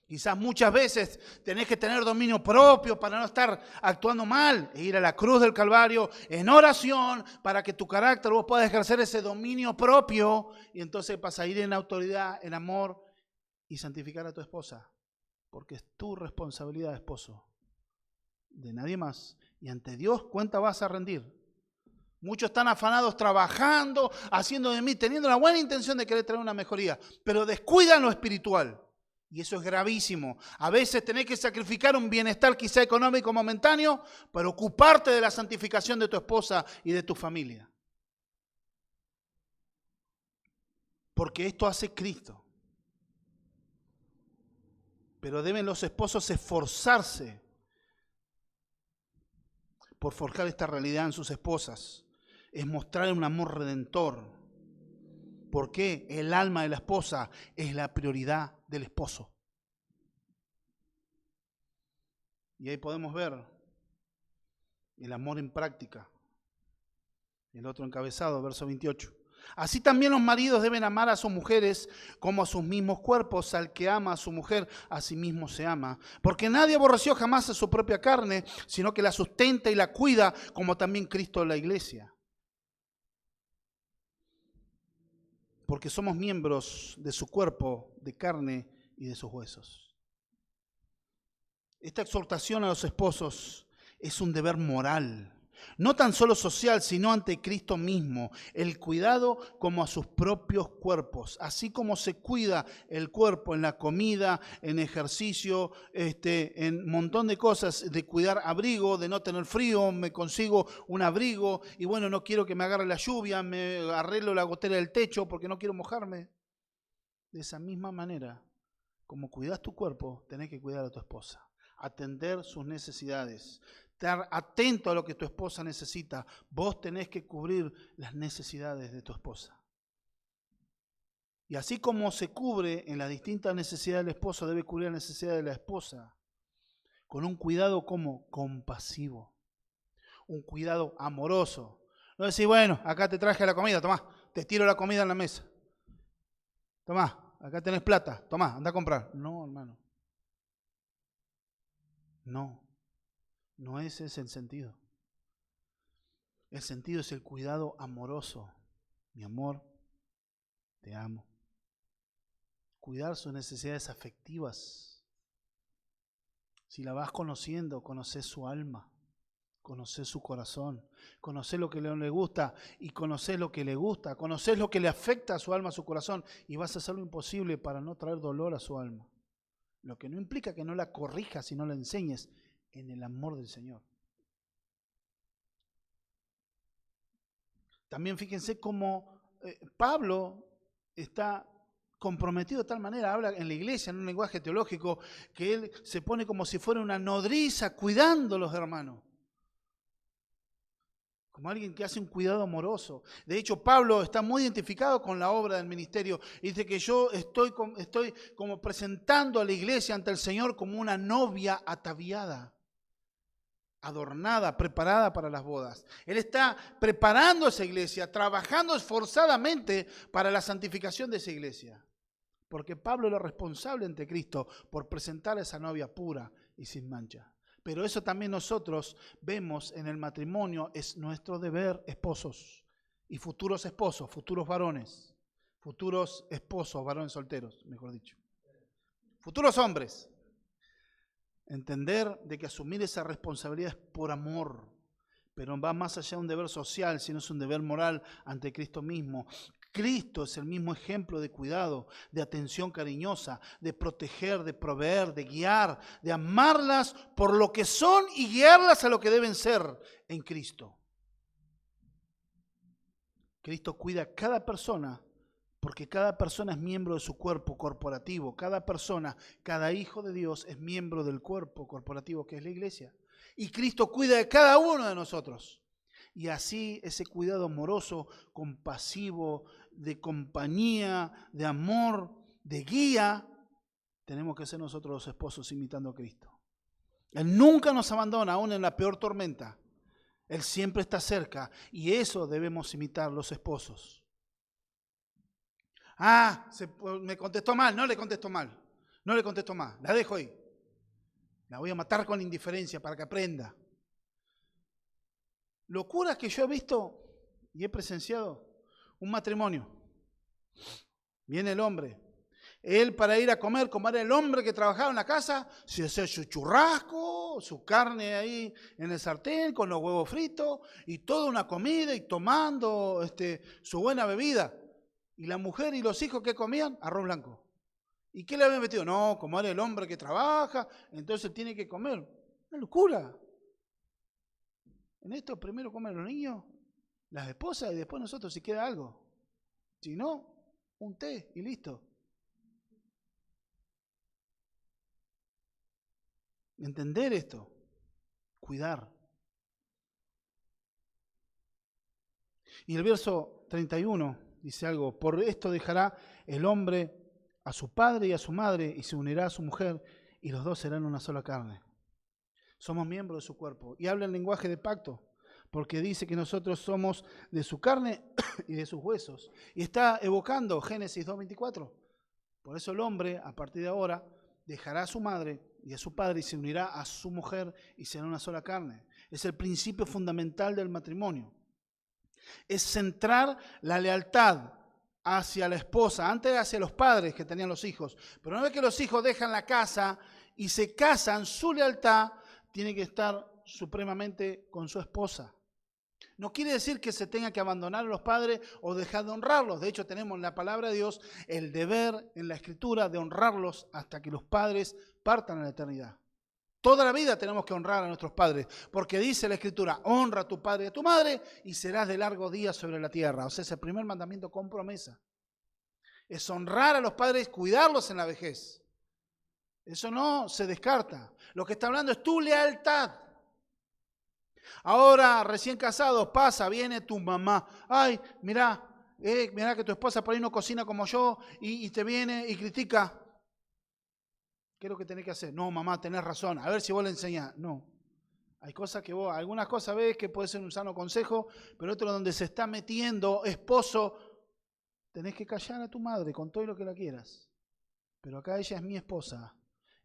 Quizás muchas veces tenés que tener dominio propio para no estar actuando mal e ir a la cruz del Calvario en oración para que tu carácter vos puedas ejercer ese dominio propio y entonces vas a ir en autoridad, en amor y santificar a tu esposa. Porque es tu responsabilidad, esposo, de nadie más. Y ante Dios, cuenta vas a rendir. Muchos están afanados trabajando, haciendo de mí, teniendo la buena intención de querer traer una mejoría, pero descuidan lo espiritual. Y eso es gravísimo. A veces tenés que sacrificar un bienestar quizá económico momentáneo para ocuparte de la santificación de tu esposa y de tu familia. Porque esto hace Cristo. Pero deben los esposos esforzarse por forjar esta realidad en sus esposas. Es mostrar un amor redentor. ¿Por qué? El alma de la esposa es la prioridad del esposo. Y ahí podemos ver el amor en práctica. El otro encabezado, verso 28. Así también los maridos deben amar a sus mujeres como a sus mismos cuerpos. Al que ama a su mujer, a sí mismo se ama. Porque nadie aborreció jamás a su propia carne, sino que la sustenta y la cuida, como también Cristo la iglesia. Porque somos miembros de su cuerpo, de carne y de sus huesos. Esta exhortación a los esposos es un deber moral. No tan solo social, sino ante Cristo mismo, el cuidado como a sus propios cuerpos, así como se cuida el cuerpo en la comida, en ejercicio, en un montón de cosas, de cuidar abrigo, de no tener frío, me consigo un abrigo y bueno, no quiero que me agarre la lluvia, me arreglo la gotera del techo porque no quiero mojarme. De esa misma manera, como cuidas tu cuerpo, tenés que cuidar a tu esposa, atender sus necesidades. Estar atento a lo que tu esposa necesita. Vos tenés que cubrir las necesidades de tu esposa. Y así como se cubre en las distintas necesidades del esposo, debe cubrir la necesidad de la esposa, con un cuidado como compasivo, un cuidado amoroso. No decir, bueno, acá te traje la comida, tomá, te tiro la comida en la mesa. Tomá, acá tenés plata, tomá, anda a comprar. No, hermano. No ese es el sentido. El sentido es el cuidado amoroso. Mi amor, te amo. Cuidar sus necesidades afectivas. Si la vas conociendo, conoces su alma, conoces su corazón, conoces lo que no le gusta y conoces lo que le gusta, conoces lo que le afecta a su alma, a su corazón, y vas a hacer lo imposible para no traer dolor a su alma. Lo que no implica que no la corrijas y no la enseñes en el amor del Señor. También fíjense cómo Pablo está comprometido de tal manera, habla en la iglesia en un lenguaje teológico, que él se pone como si fuera una nodriza cuidando a los hermanos. Como alguien que hace un cuidado amoroso. De hecho, Pablo está muy identificado con la obra del ministerio. Y dice que yo estoy como presentando a la iglesia ante el Señor como una novia ataviada, adornada, preparada para las bodas. Él está preparando a esa iglesia, trabajando esforzadamente para la santificación de esa iglesia. Porque Pablo era responsable ante Cristo por presentar a esa novia pura y sin mancha. Pero eso también nosotros vemos en el matrimonio, es nuestro deber, esposos y futuros esposos, futuros varones, futuros esposos, varones solteros, mejor dicho. Futuros hombres. Entender de que asumir esa responsabilidad es por amor, pero va más allá de un deber social, sino es un deber moral ante Cristo mismo. Cristo es el mismo ejemplo de cuidado, de atención cariñosa, de proteger, de proveer, de guiar, de amarlas por lo que son y guiarlas a lo que deben ser en Cristo. Cristo cuida a cada persona porque cada persona es miembro de su cuerpo corporativo. Cada persona, cada hijo de Dios es miembro del cuerpo corporativo que es la iglesia. Y Cristo cuida de cada uno de nosotros. Y así ese cuidado amoroso, compasivo, de compañía, de amor, de guía, tenemos que ser nosotros los esposos imitando a Cristo. Él nunca nos abandona, aún en la peor tormenta. Él siempre está cerca y eso debemos imitar los esposos. Me contestó mal, no le contesto mal. No le contesto más, la dejo ahí. La voy a matar con indiferencia para que aprenda. Locuras que yo he visto y he presenciado. Un matrimonio. Viene el hombre. Él para ir a comer, como era el hombre que trabajaba en la casa, se hacía su churrasco, su carne ahí en el sartén con los huevos fritos y toda una comida y tomando su buena bebida. Y la mujer y los hijos, ¿qué comían? Arroz blanco. ¿Y qué le habían metido? No, como era el hombre que trabaja, entonces tiene que comer. Una locura. En esto primero comen los niños, las esposas y después nosotros si queda algo. Si no, un té y listo. Entender esto, cuidar. Y el verso 31 dice algo, por esto dejará el hombre a su padre y a su madre y se unirá a su mujer y los dos serán una sola carne. Somos miembros de su cuerpo. Y habla el lenguaje de pacto, porque dice que nosotros somos de su carne y de sus huesos. Y está evocando Génesis 2:24. Por eso el hombre, a partir de ahora, dejará a su madre y a su padre y se unirá a su mujer y será una sola carne. Es el principio fundamental del matrimonio. Es centrar la lealtad hacia la esposa, antes hacia los padres que tenían los hijos. Pero una vez que los hijos dejan la casa y se casan, su lealtad tiene que estar supremamente con su esposa. No quiere decir que se tenga que abandonar a los padres o dejar de honrarlos. De hecho, tenemos en la palabra de Dios el deber en la Escritura de honrarlos hasta que los padres partan a la eternidad. Toda la vida tenemos que honrar a nuestros padres, porque dice la Escritura, honra a tu padre y a tu madre y serás de largos días sobre la tierra. O sea, es el primer mandamiento con promesa. Es honrar a los padres, cuidarlos en la vejez. Eso no se descarta. Lo que está hablando es tu lealtad. Ahora, recién casados, viene tu mamá. Ay, mirá, mirá que tu esposa por ahí no cocina como yo y te viene y critica. ¿Qué es lo que tenés que hacer? No, mamá, tenés razón. A ver si vos le enseñás. No. Hay cosas que vos, algunas cosas ves que puede ser un sano consejo, pero otro donde se está metiendo esposo, tenés que callar a tu madre con todo lo que la quieras. Pero acá ella es mi esposa,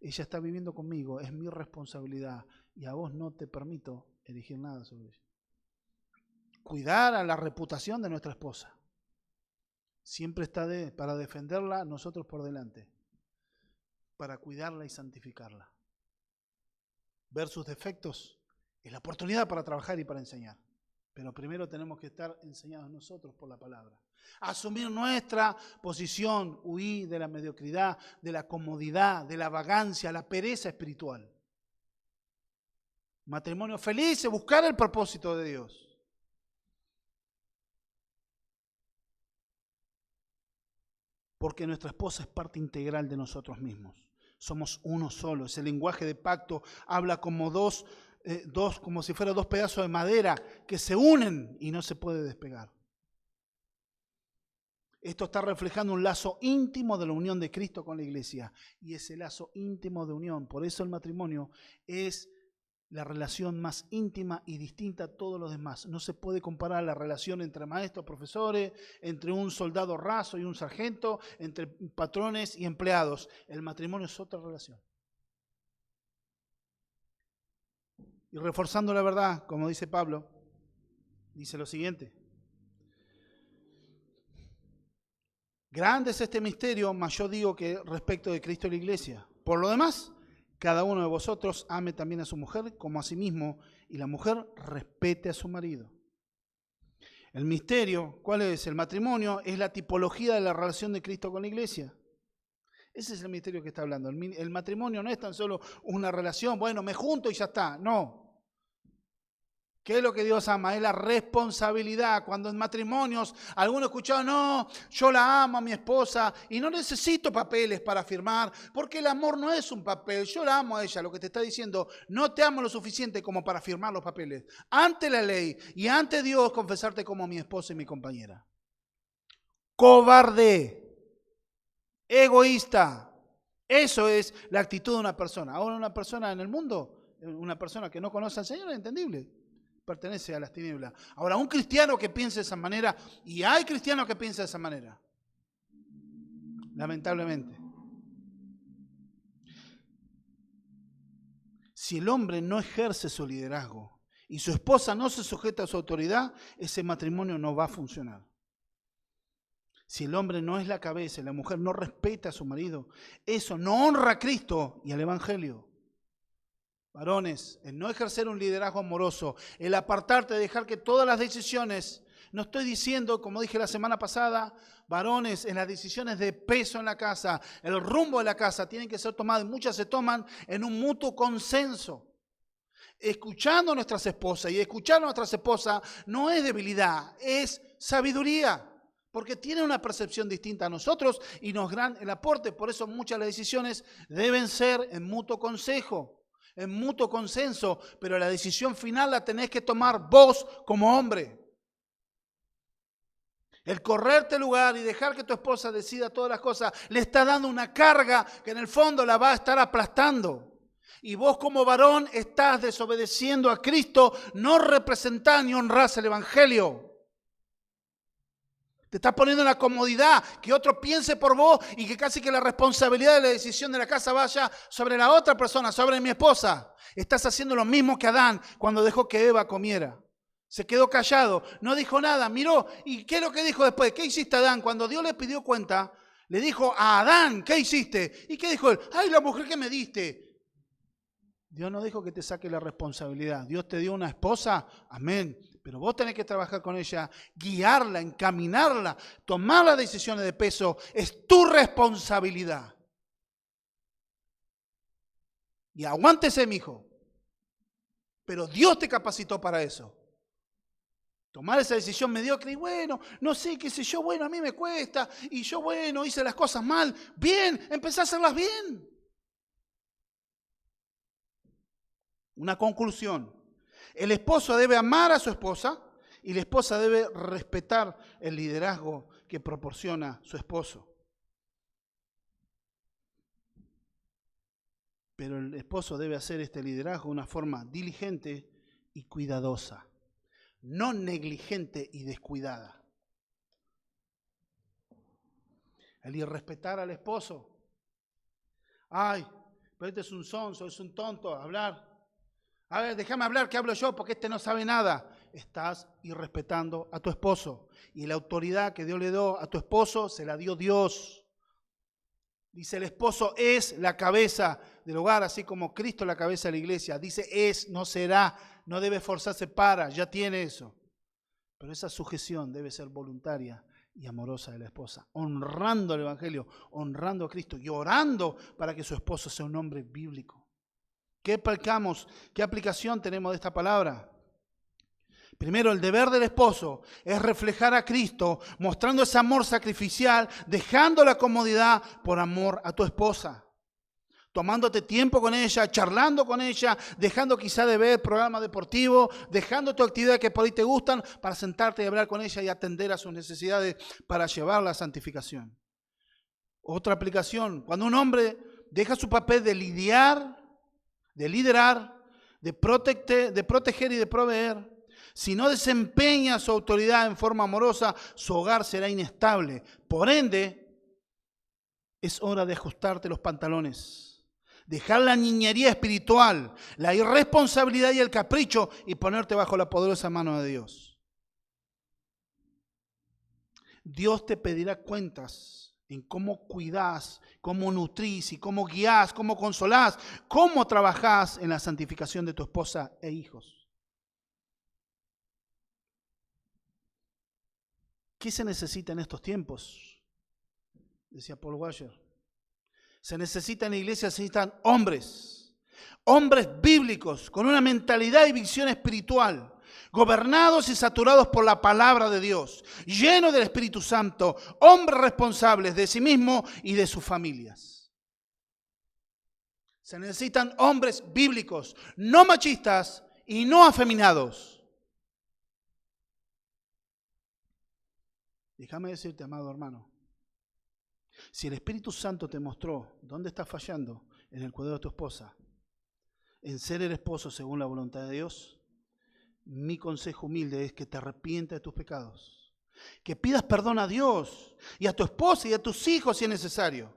ella está viviendo conmigo, es mi responsabilidad y a vos no te permito elegir nada sobre ella. Cuidar a la reputación de nuestra esposa. Siempre está para defenderla nosotros por delante, para cuidarla y santificarla. Ver sus defectos es la oportunidad para trabajar y para enseñar. Pero primero tenemos que estar enseñados nosotros por la palabra. Asumir nuestra posición, huir de la mediocridad, de la comodidad, de la vagancia, la pereza espiritual. Matrimonio feliz es buscar el propósito de Dios. Porque nuestra esposa es parte integral de nosotros mismos. Somos uno solo. Ese lenguaje de pacto habla como como si fueran dos pedazos de madera que se unen y no se puede despegar. Esto está reflejando un lazo íntimo de la unión de Cristo con la iglesia. Y ese lazo íntimo de unión, por eso el matrimonio es la relación más íntima y distinta a todos los demás. No se puede comparar la relación entre maestros, profesores, entre un soldado raso y un sargento, entre patrones y empleados. El matrimonio es otra relación. Y reforzando la verdad, como dice Pablo, dice lo siguiente. Grande es este misterio, mas yo digo que respecto de Cristo y la iglesia. Por lo demás, cada uno de vosotros ame también a su mujer como a sí mismo, y la mujer respete a su marido. El misterio, ¿cuál es? El matrimonio es la tipología de la relación de Cristo con la iglesia. Ese es el misterio que está hablando. El matrimonio no es tan solo una relación, bueno, me junto y ya está. No. ¿Qué es lo que Dios ama? Es la responsabilidad. Cuando en matrimonios, algunos escuchaban, no, yo la amo a mi esposa y no necesito papeles para firmar, porque el amor no es un papel, yo la amo a ella. Lo que te está diciendo, no te amo lo suficiente como para firmar los papeles. Ante la ley y ante Dios, confesarte como mi esposa y mi compañera. Cobarde, egoísta. Eso es la actitud de una persona. Ahora una persona en el mundo, una persona que no conoce al Señor, es entendible. Pertenece a las tinieblas. Ahora, un cristiano que piense de esa manera, y hay cristianos que piensan de esa manera, lamentablemente. Si el hombre no ejerce su liderazgo y su esposa no se sujeta a su autoridad, ese matrimonio no va a funcionar. Si el hombre no es la cabeza y la mujer no respeta a su marido, eso no honra a Cristo y al Evangelio. Varones, el no ejercer un liderazgo amoroso, el apartarte, dejar que todas las decisiones, no estoy diciendo, como dije la semana pasada, varones, en las decisiones de peso en la casa, el rumbo de la casa tienen que ser tomadas, muchas se toman en un mutuo consenso. Escuchando a nuestras esposas, y escuchar a nuestras esposas no es debilidad, es sabiduría. Porque tienen una percepción distinta a nosotros y nos dan el aporte. Por eso muchas de las decisiones deben ser en mutuo consejo, en mutuo consenso, pero la decisión final la tenés que tomar vos como hombre. El correrte el lugar y dejar que tu esposa decida todas las cosas le está dando una carga que en el fondo la va a estar aplastando. Y vos como varón estás desobedeciendo a Cristo, no representás ni honrás el Evangelio. Te estás poniendo en la comodidad que otro piense por vos y que casi que la responsabilidad de la decisión de la casa vaya sobre la otra persona, sobre mi esposa. Estás haciendo lo mismo que Adán cuando dejó que Eva comiera. Se quedó callado, no dijo nada, miró. ¿Y qué es lo que dijo después? ¿Qué hiciste, Adán? Cuando Dios le pidió cuenta, le dijo a Adán, ¿qué hiciste? ¿Y qué dijo él? ¡Ay, la mujer que me diste! Dios no dijo que te saque la responsabilidad. Dios te dio una esposa, amén. Pero vos tenés que trabajar con ella, guiarla, encaminarla, tomar las decisiones de peso. Es tu responsabilidad. Y aguántese, mijo. Pero Dios te capacitó para eso. Tomar esa decisión mediocre y bueno, no sé, qué sé yo, bueno, a mí me cuesta. Y yo, bueno, hice las cosas mal. Bien, empecé a hacerlas bien. Una conclusión. El esposo debe amar a su esposa Y la esposa debe respetar el liderazgo que proporciona su esposo. Pero el esposo debe hacer este liderazgo de una forma diligente y cuidadosa, no negligente y descuidada. El irrespetar al esposo. Ay, pero este es un sonso, es un tonto, hablar. A ver, déjame hablar, que hablo yo, porque este no sabe nada. Estás irrespetando a tu esposo. Y la autoridad que Dios le dio a tu esposo, se la dio Dios. Dice, el esposo es la cabeza del hogar, así como Cristo es la cabeza de la iglesia. Dice, es, no será, no debe esforzarse para, ya tiene eso. Pero esa sujeción debe ser voluntaria y amorosa de la esposa, honrando el Evangelio, honrando a Cristo y orando para que su esposo sea un hombre bíblico. ¿Qué aplicamos? ¿Qué aplicación tenemos de esta palabra? Primero, el deber del esposo es reflejar a Cristo, mostrando ese amor sacrificial, dejando la comodidad por amor a tu esposa. Tomándote tiempo con ella, charlando con ella, dejando quizá de ver programas deportivos, dejando tu actividad que por ahí te gustan para sentarte y hablar con ella y atender a sus necesidades para llevarla a santificación. Otra aplicación, cuando un hombre deja su papel de liderar, de proteger y de proveer, si no desempeña su autoridad en forma amorosa, su hogar será inestable. Por ende, es hora de ajustarte los pantalones, dejar la niñería espiritual, la irresponsabilidad y el capricho y ponerte bajo la poderosa mano de Dios. Dios te pedirá cuentas en cómo cuidás, cómo nutrís y cómo guiás, cómo consolás, cómo trabajás en la santificación de tu esposa e hijos. ¿Qué se necesita en estos tiempos? Decía Paul Washer. Se necesita en la iglesia, se necesitan hombres bíblicos, con una mentalidad y visión espiritual, gobernados y saturados por la palabra de Dios, llenos del Espíritu Santo, hombres responsables de sí mismos y de sus familias. Se necesitan hombres bíblicos, no machistas y no afeminados. Déjame decirte, amado hermano, si el Espíritu Santo te mostró dónde estás fallando en el cuidado de tu esposa, en ser el esposo según la voluntad de Dios, mi consejo humilde es que te arrepientas de tus pecados, que pidas perdón a Dios y a tu esposa y a tus hijos si es necesario.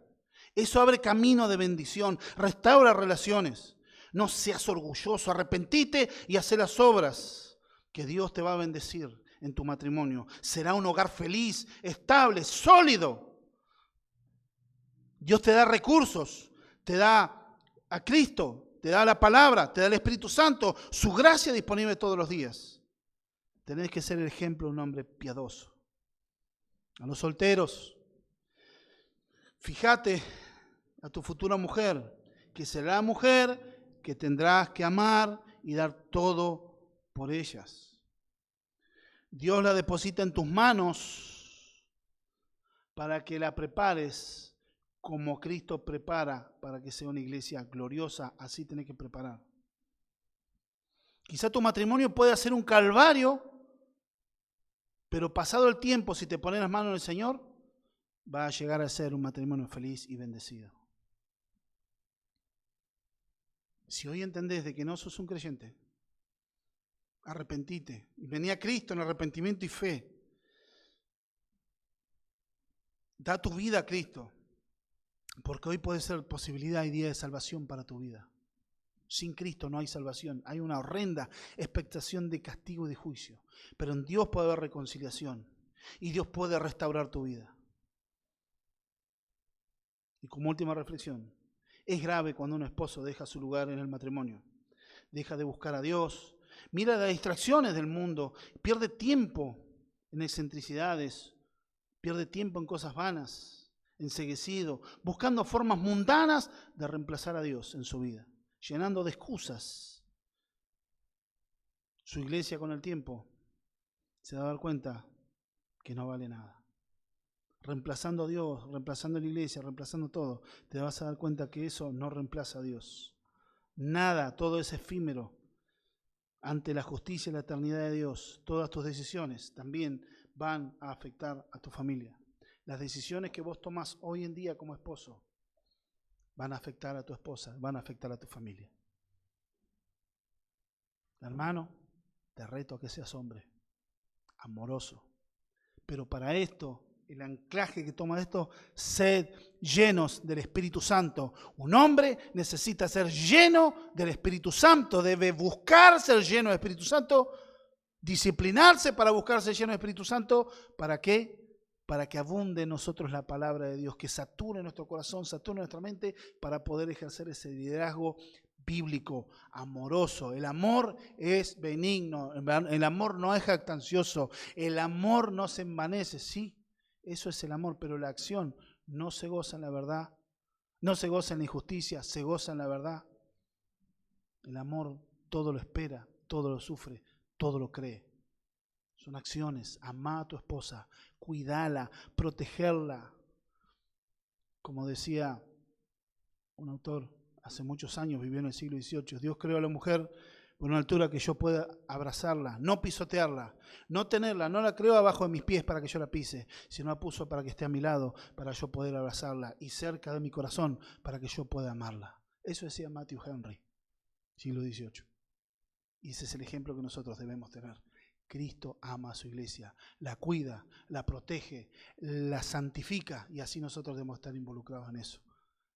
Eso abre camino de bendición, restaura relaciones. No seas orgulloso, arrepentite y haz las obras que Dios te va a bendecir en tu matrimonio. Será un hogar feliz, estable, sólido. Dios te da recursos, te da a Cristo, te da la palabra, te da el Espíritu Santo, su gracia disponible todos los días. Tenés que ser el ejemplo de un hombre piadoso. A los solteros, fíjate a tu futura mujer, que será la mujer que tendrás que amar y dar todo por ellas. Dios la deposita en tus manos para que la prepares como Cristo prepara para que sea una iglesia gloriosa. Así tenés que preparar. Quizá tu matrimonio puede ser un calvario, pero pasado el tiempo, si te pones las manos en el Señor, va a llegar a ser un matrimonio feliz y bendecido. Si hoy entendés de que no sos un creyente, arrepentite y vení a Cristo en arrepentimiento y fe. Da tu vida a Cristo, porque hoy puede ser posibilidad y día de salvación para tu vida. Sin Cristo no hay salvación, hay una horrenda expectación de castigo y de juicio, pero en Dios puede haber reconciliación y Dios puede restaurar tu vida. Y como última reflexión, es grave cuando un esposo deja su lugar en el matrimonio, deja de buscar a Dios, mira las distracciones del mundo, pierde tiempo en excentricidades, pierde tiempo en cosas vanas, enceguecido, buscando formas mundanas de reemplazar a Dios en su vida, llenando de excusas. Su iglesia con el tiempo se va a dar cuenta que no vale nada. Reemplazando a Dios, reemplazando la iglesia, reemplazando todo, te vas a dar cuenta que eso no reemplaza a Dios. Nada, todo es efímero. ante la justicia y la eternidad de Dios, todas tus decisiones también van a afectar a tu familia. Las decisiones que vos tomás hoy en día como esposo van a afectar a tu esposa, van a afectar a tu familia. Hermano, te reto a que seas hombre, amoroso. Pero para esto, el anclaje que toma esto, sed llenos del Espíritu Santo. Un hombre necesita ser lleno del Espíritu Santo, debe buscar ser lleno del Espíritu Santo, disciplinarse para buscar ser lleno del Espíritu Santo. ¿Para qué? Para que abunde en nosotros la palabra de Dios, que sature nuestro corazón, sature nuestra mente, para poder ejercer ese liderazgo bíblico, amoroso. El amor es benigno, el amor no es jactancioso, el amor no se envanece, sí, eso es el amor, pero la acción no se goza en la verdad, no se goza en la injusticia, se goza en la verdad. El amor todo lo espera, todo lo sufre, todo lo cree. Son acciones. Amá a tu esposa, cuidala, protegerla. Como decía un autor, hace muchos años, vivió en el siglo XVIII, Dios creó a la mujer por una altura que yo pueda abrazarla, no pisotearla, no tenerla, no la creó abajo de mis pies para que yo la pise, sino la puso para que esté a mi lado, para yo poder abrazarla, y cerca de mi corazón para que yo pueda amarla. Eso decía Matthew Henry, siglo XVIII. Y ese es el ejemplo que nosotros debemos tener. Cristo ama a su iglesia, la cuida, la protege, la santifica, y así nosotros debemos estar involucrados en eso.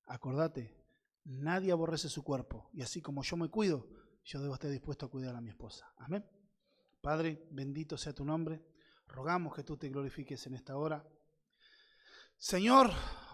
Acordate, nadie aborrece su cuerpo, y así como yo me cuido, yo debo estar dispuesto a cuidar a mi esposa. Amén. Padre, bendito sea tu nombre. Rogamos que tú te glorifiques en esta hora. Señor,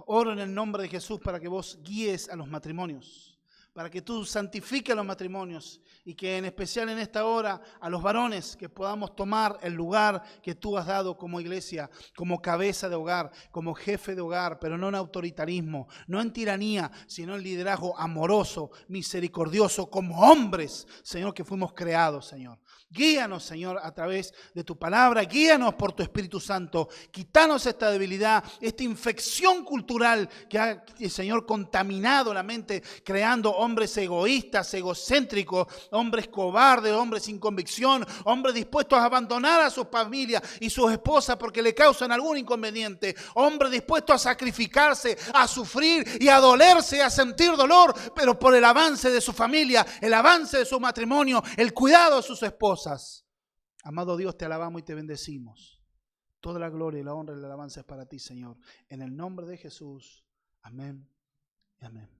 oro en el nombre de Jesús para que vos guíes a los matrimonios, para que tú santifiques los matrimonios y que en especial en esta hora a los varones que podamos tomar el lugar que tú has dado como iglesia, como cabeza de hogar, como jefe de hogar, pero no en autoritarismo, no en tiranía, sino en liderazgo amoroso, misericordioso, como hombres, Señor, que fuimos creados, Señor. Guíanos, Señor, a través de tu palabra, guíanos por tu Espíritu Santo, quítanos esta debilidad, esta infección cultural que ha, Señor, contaminado la mente, creando hombres egoístas, egocéntricos, hombres cobardes, hombres sin convicción, hombres dispuestos a abandonar a sus familias y sus esposas porque le causan algún inconveniente, hombres dispuestos a sacrificarse, a sufrir y a dolerse, a sentir dolor, pero por el avance de su familia, el avance de su matrimonio, el cuidado de sus esposas. Amado Dios, te alabamos y te bendecimos. Toda la gloria y la honra y la alabanza es para ti, Señor. En el nombre de Jesús. Amén y amén.